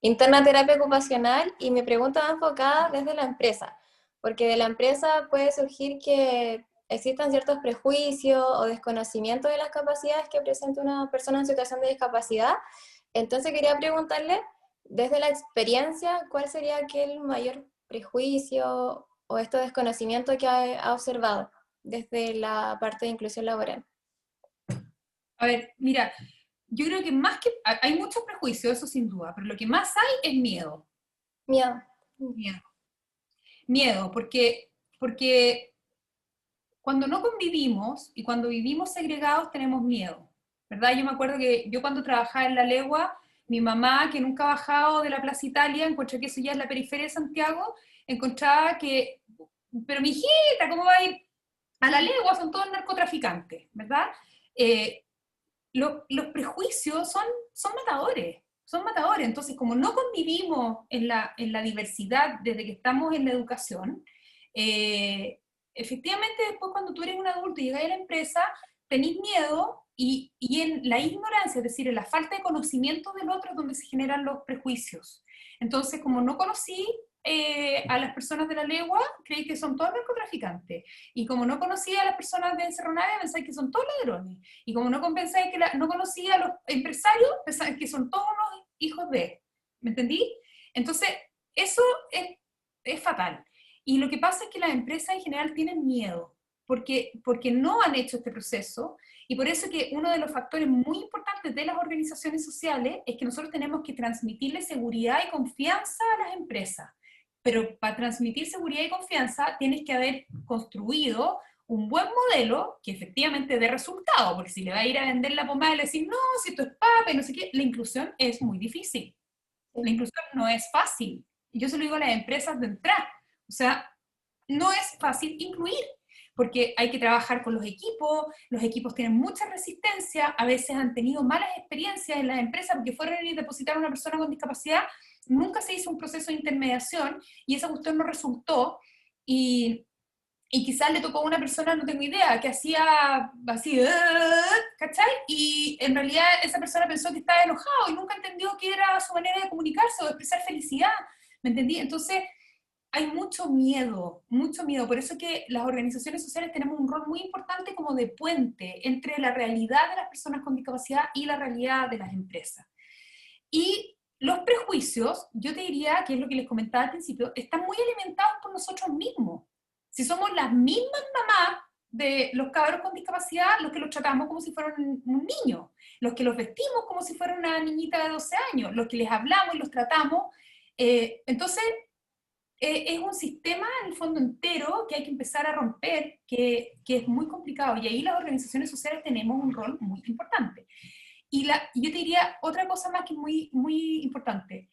Speaker 6: interna terapia ocupacional y mi pregunta va enfocada desde la empresa, porque de la empresa puede surgir que existan ciertos prejuicios o desconocimiento de las capacidades que presenta una persona en situación de discapacidad. Entonces quería preguntarle, desde la experiencia, ¿cuál sería aquel mayor prejuicio o este desconocimiento que ha observado desde la parte de inclusión laboral?
Speaker 2: A ver, mira, yo creo que más que, hay muchos prejuicios, eso sin duda, pero lo que más hay es miedo.
Speaker 6: Miedo.
Speaker 2: Miedo, porque cuando no convivimos y cuando vivimos segregados tenemos miedo, ¿verdad? Yo me acuerdo que yo cuando trabajaba en La Legua, mi mamá, que nunca ha bajado de la Plaza Italia, encontré que eso ya es la periferia de Santiago, encontraba que, pero mi hijita, ¿cómo va a ir a La Legua? Son todos narcotraficantes, ¿verdad? Los prejuicios son matadores, entonces como no convivimos en la diversidad desde que estamos en la educación, efectivamente después cuando tú eres un adulto y llegas a la empresa, tenés miedo y en la ignorancia, es decir, en la falta de conocimiento del otro es donde se generan los prejuicios. Entonces como no conocí a las personas de La Legua, creí que son todos narcotraficantes. Y como no conocía a las personas de Cerro Navia, pensáis que son todos ladrones. Y como no pensáis que no conocía a los empresarios, pensáis que son todos los hijos de. ¿Me entendí? Entonces, eso es fatal. Y lo que pasa es que las empresas en general tienen miedo, porque no han hecho este proceso, y por eso que uno de los factores muy importantes de las organizaciones sociales es que nosotros tenemos que transmitirle seguridad y confianza a las empresas. Pero para transmitir seguridad y confianza tienes que haber construido un buen modelo que efectivamente dé resultado, porque si le va a ir a vender la pomada y le decir, no, si esto es papa y no sé qué, la inclusión es muy difícil. La inclusión no es fácil. Y yo se lo digo a las empresas de entrada. O sea, no es fácil incluir, porque hay que trabajar con los equipos tienen mucha resistencia, a veces han tenido malas experiencias en las empresas porque fueron a depositar a una persona con discapacidad, nunca se hizo un proceso de intermediación y esa cuestión no resultó, y quizás le tocó a una persona, no tengo idea, que hacía así, ¿cachai? Y en realidad esa persona pensó que estaba enojado y nunca entendió que era su manera de comunicarse o de expresar felicidad, ¿me entendí? Entonces, hay mucho miedo, por eso que las organizaciones sociales tenemos un rol muy importante como de puente entre la realidad de las personas con discapacidad y la realidad de las empresas. Y los prejuicios, yo te diría, que es lo que les comentaba al principio, están muy alimentados por nosotros mismos. Si somos las mismas mamás de los cabros con discapacidad, los que los tratamos como si fueran un niño, los que los vestimos como si fueran una niñita de 12 años, los que les hablamos y los tratamos, entonces es un sistema en el fondo entero que hay que empezar a romper, que es muy complicado, y ahí las organizaciones sociales tenemos un rol muy importante. Y yo te diría otra cosa más que es muy, muy importante.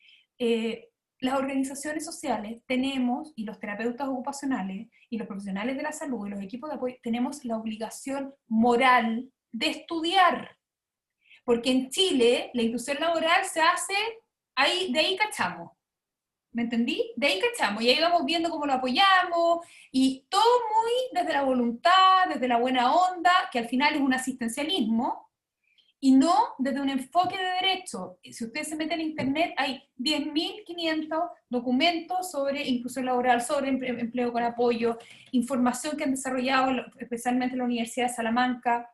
Speaker 2: Las organizaciones sociales tenemos, y los terapeutas ocupacionales, y los profesionales de la salud, y los equipos de apoyo, tenemos la obligación moral de estudiar. Porque en Chile la inclusión laboral se hace, de ahí cachamos. ¿Me entendí? De ahí cachamos, y ahí vamos viendo cómo lo apoyamos, y todo muy desde la voluntad, desde la buena onda, que al final es un asistencialismo, y no desde un enfoque de derecho. Si ustedes se meten en internet, hay 10.500 documentos sobre inclusión laboral, sobre empleo con apoyo, información que han desarrollado especialmente la Universidad de Salamanca.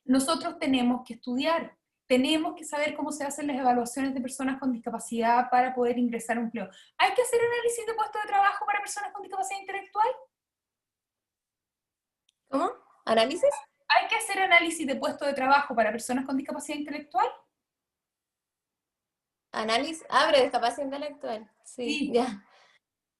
Speaker 2: Nosotros tenemos que estudiar, tenemos que saber cómo se hacen las evaluaciones de personas con discapacidad para poder ingresar a un empleo. ¿Hay que hacer análisis de puesto de trabajo para personas con discapacidad intelectual?
Speaker 6: ¿Cómo? ¿Análisis?
Speaker 2: ¿Hay que hacer análisis de puesto de trabajo para personas con discapacidad intelectual?
Speaker 6: Análisis, pero discapacidad intelectual. Sí, ya. Sí,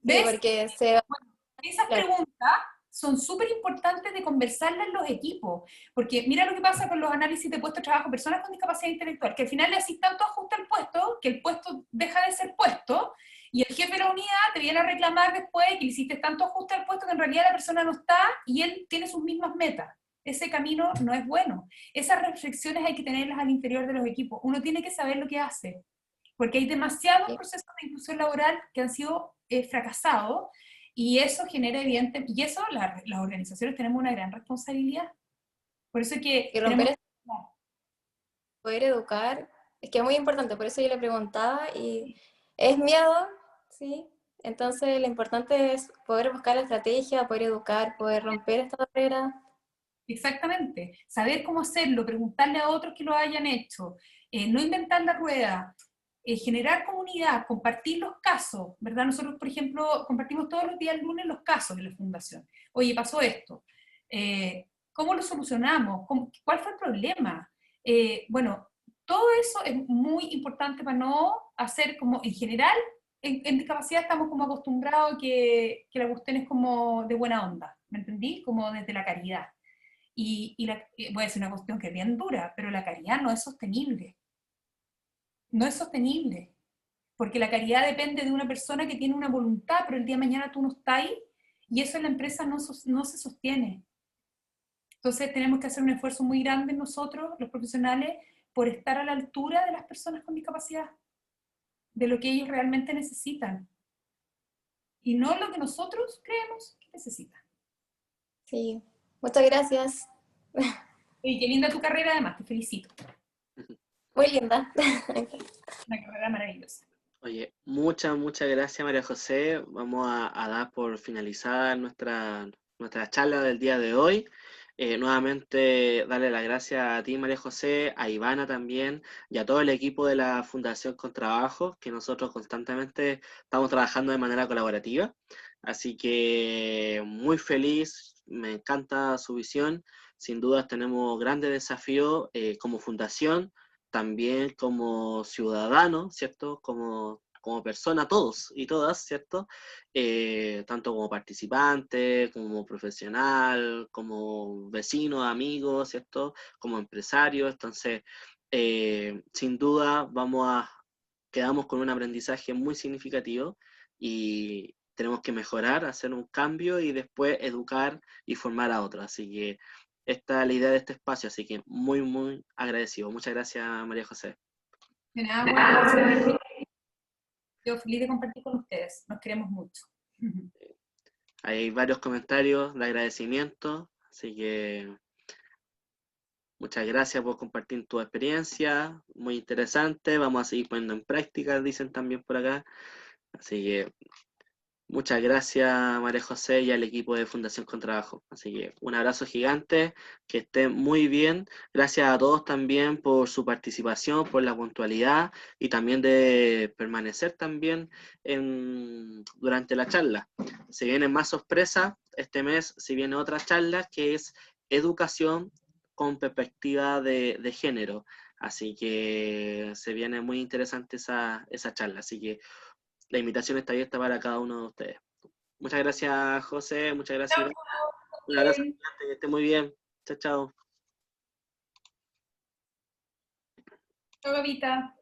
Speaker 2: ¿Ves?
Speaker 6: porque
Speaker 2: Esas preguntas son súper importantes de conversarlas en los equipos, porque mira lo que pasa con los análisis de puesto de trabajo, personas con discapacidad intelectual, que al final le haces tanto ajuste al puesto, que el puesto deja de ser puesto, y el jefe de la unidad te viene a reclamar después que le hiciste tanto ajuste al puesto que en realidad la persona no está, y él tiene sus mismas metas. Ese camino no es bueno. Esas reflexiones hay que tenerlas al interior de los equipos. Uno tiene que saber lo que hace, porque hay demasiados procesos de inclusión laboral que han sido fracasados, y eso genera evidentemente, y eso las organizaciones tenemos una gran responsabilidad. Por eso es que
Speaker 6: y romper poder educar, es que es muy importante, por eso yo le preguntaba, y es miedo, ¿sí? Entonces lo importante es poder buscar la estrategia, poder educar, poder romper esta barrera.
Speaker 2: Exactamente, saber cómo hacerlo, preguntarle a otros que lo hayan hecho, no inventar la rueda, generar comunidad, compartir los casos, ¿verdad? Nosotros, por ejemplo, compartimos todos los días el lunes los casos de la fundación. Oye, pasó esto. ¿Cómo lo solucionamos? ¿Cuál fue el problema? Bueno, todo eso es muy importante para no hacer como, en general, en discapacidad estamos como acostumbrados a que la cuestión es como de buena onda, ¿me entendí? Como desde la caridad. Voy a decir una cuestión que es bien dura, pero la caridad no es sostenible. No es sostenible, porque la caridad depende de una persona que tiene una voluntad, pero el día de mañana tú no estás ahí, y eso en la empresa no se sostiene. Entonces tenemos que hacer un esfuerzo muy grande nosotros, los profesionales, por estar a la altura de las personas con discapacidad, de lo que ellos realmente necesitan, y no lo que nosotros creemos que necesitan.
Speaker 6: Sí, muchas gracias.
Speaker 2: Y qué linda tu carrera además, te felicito.
Speaker 6: Muy linda.
Speaker 2: Una carrera maravillosa.
Speaker 1: Oye, muchas gracias María José. Vamos a dar por finalizada nuestra charla del día de hoy. Nuevamente darle las gracias a ti María José, a Ivana también y a todo el equipo de la Fundación Con Trabajo, que nosotros constantemente estamos trabajando de manera colaborativa. Así que muy feliz, me encanta su visión. Sin dudas tenemos grandes desafíos como fundación, también como ciudadano, ¿cierto? Como persona, todos y todas, ¿cierto? Tanto como participante, como profesional, como vecino, amigo, ¿cierto? Como empresario. Entonces, sin duda, quedamos con un aprendizaje muy significativo y tenemos que mejorar, hacer un cambio y después educar y formar a otros. Así que esta es la idea de este espacio, así que muy agradecido. Muchas gracias, María José.
Speaker 2: De nada, bueno, yo feliz de compartir con ustedes, nos queremos mucho.
Speaker 1: Hay varios comentarios de agradecimiento, así que muchas gracias por compartir tu experiencia, muy interesante, vamos a seguir poniendo en práctica, dicen también por acá, así que muchas gracias María José y al equipo de Fundación Con Trabajo. Así que un abrazo gigante, que estén muy bien. Gracias a todos también por su participación, por la puntualidad y también de permanecer también durante la charla. Se vienen más sorpresas. Este mes se viene otra charla que es educación con perspectiva de género. Así que se viene muy interesante esa charla. Así que la invitación está abierta para cada uno de ustedes. Muchas gracias, José. Muchas gracias, Iván. Un abrazo gigante, que esté muy bien. Chao, chao.
Speaker 2: Chao, Gavita.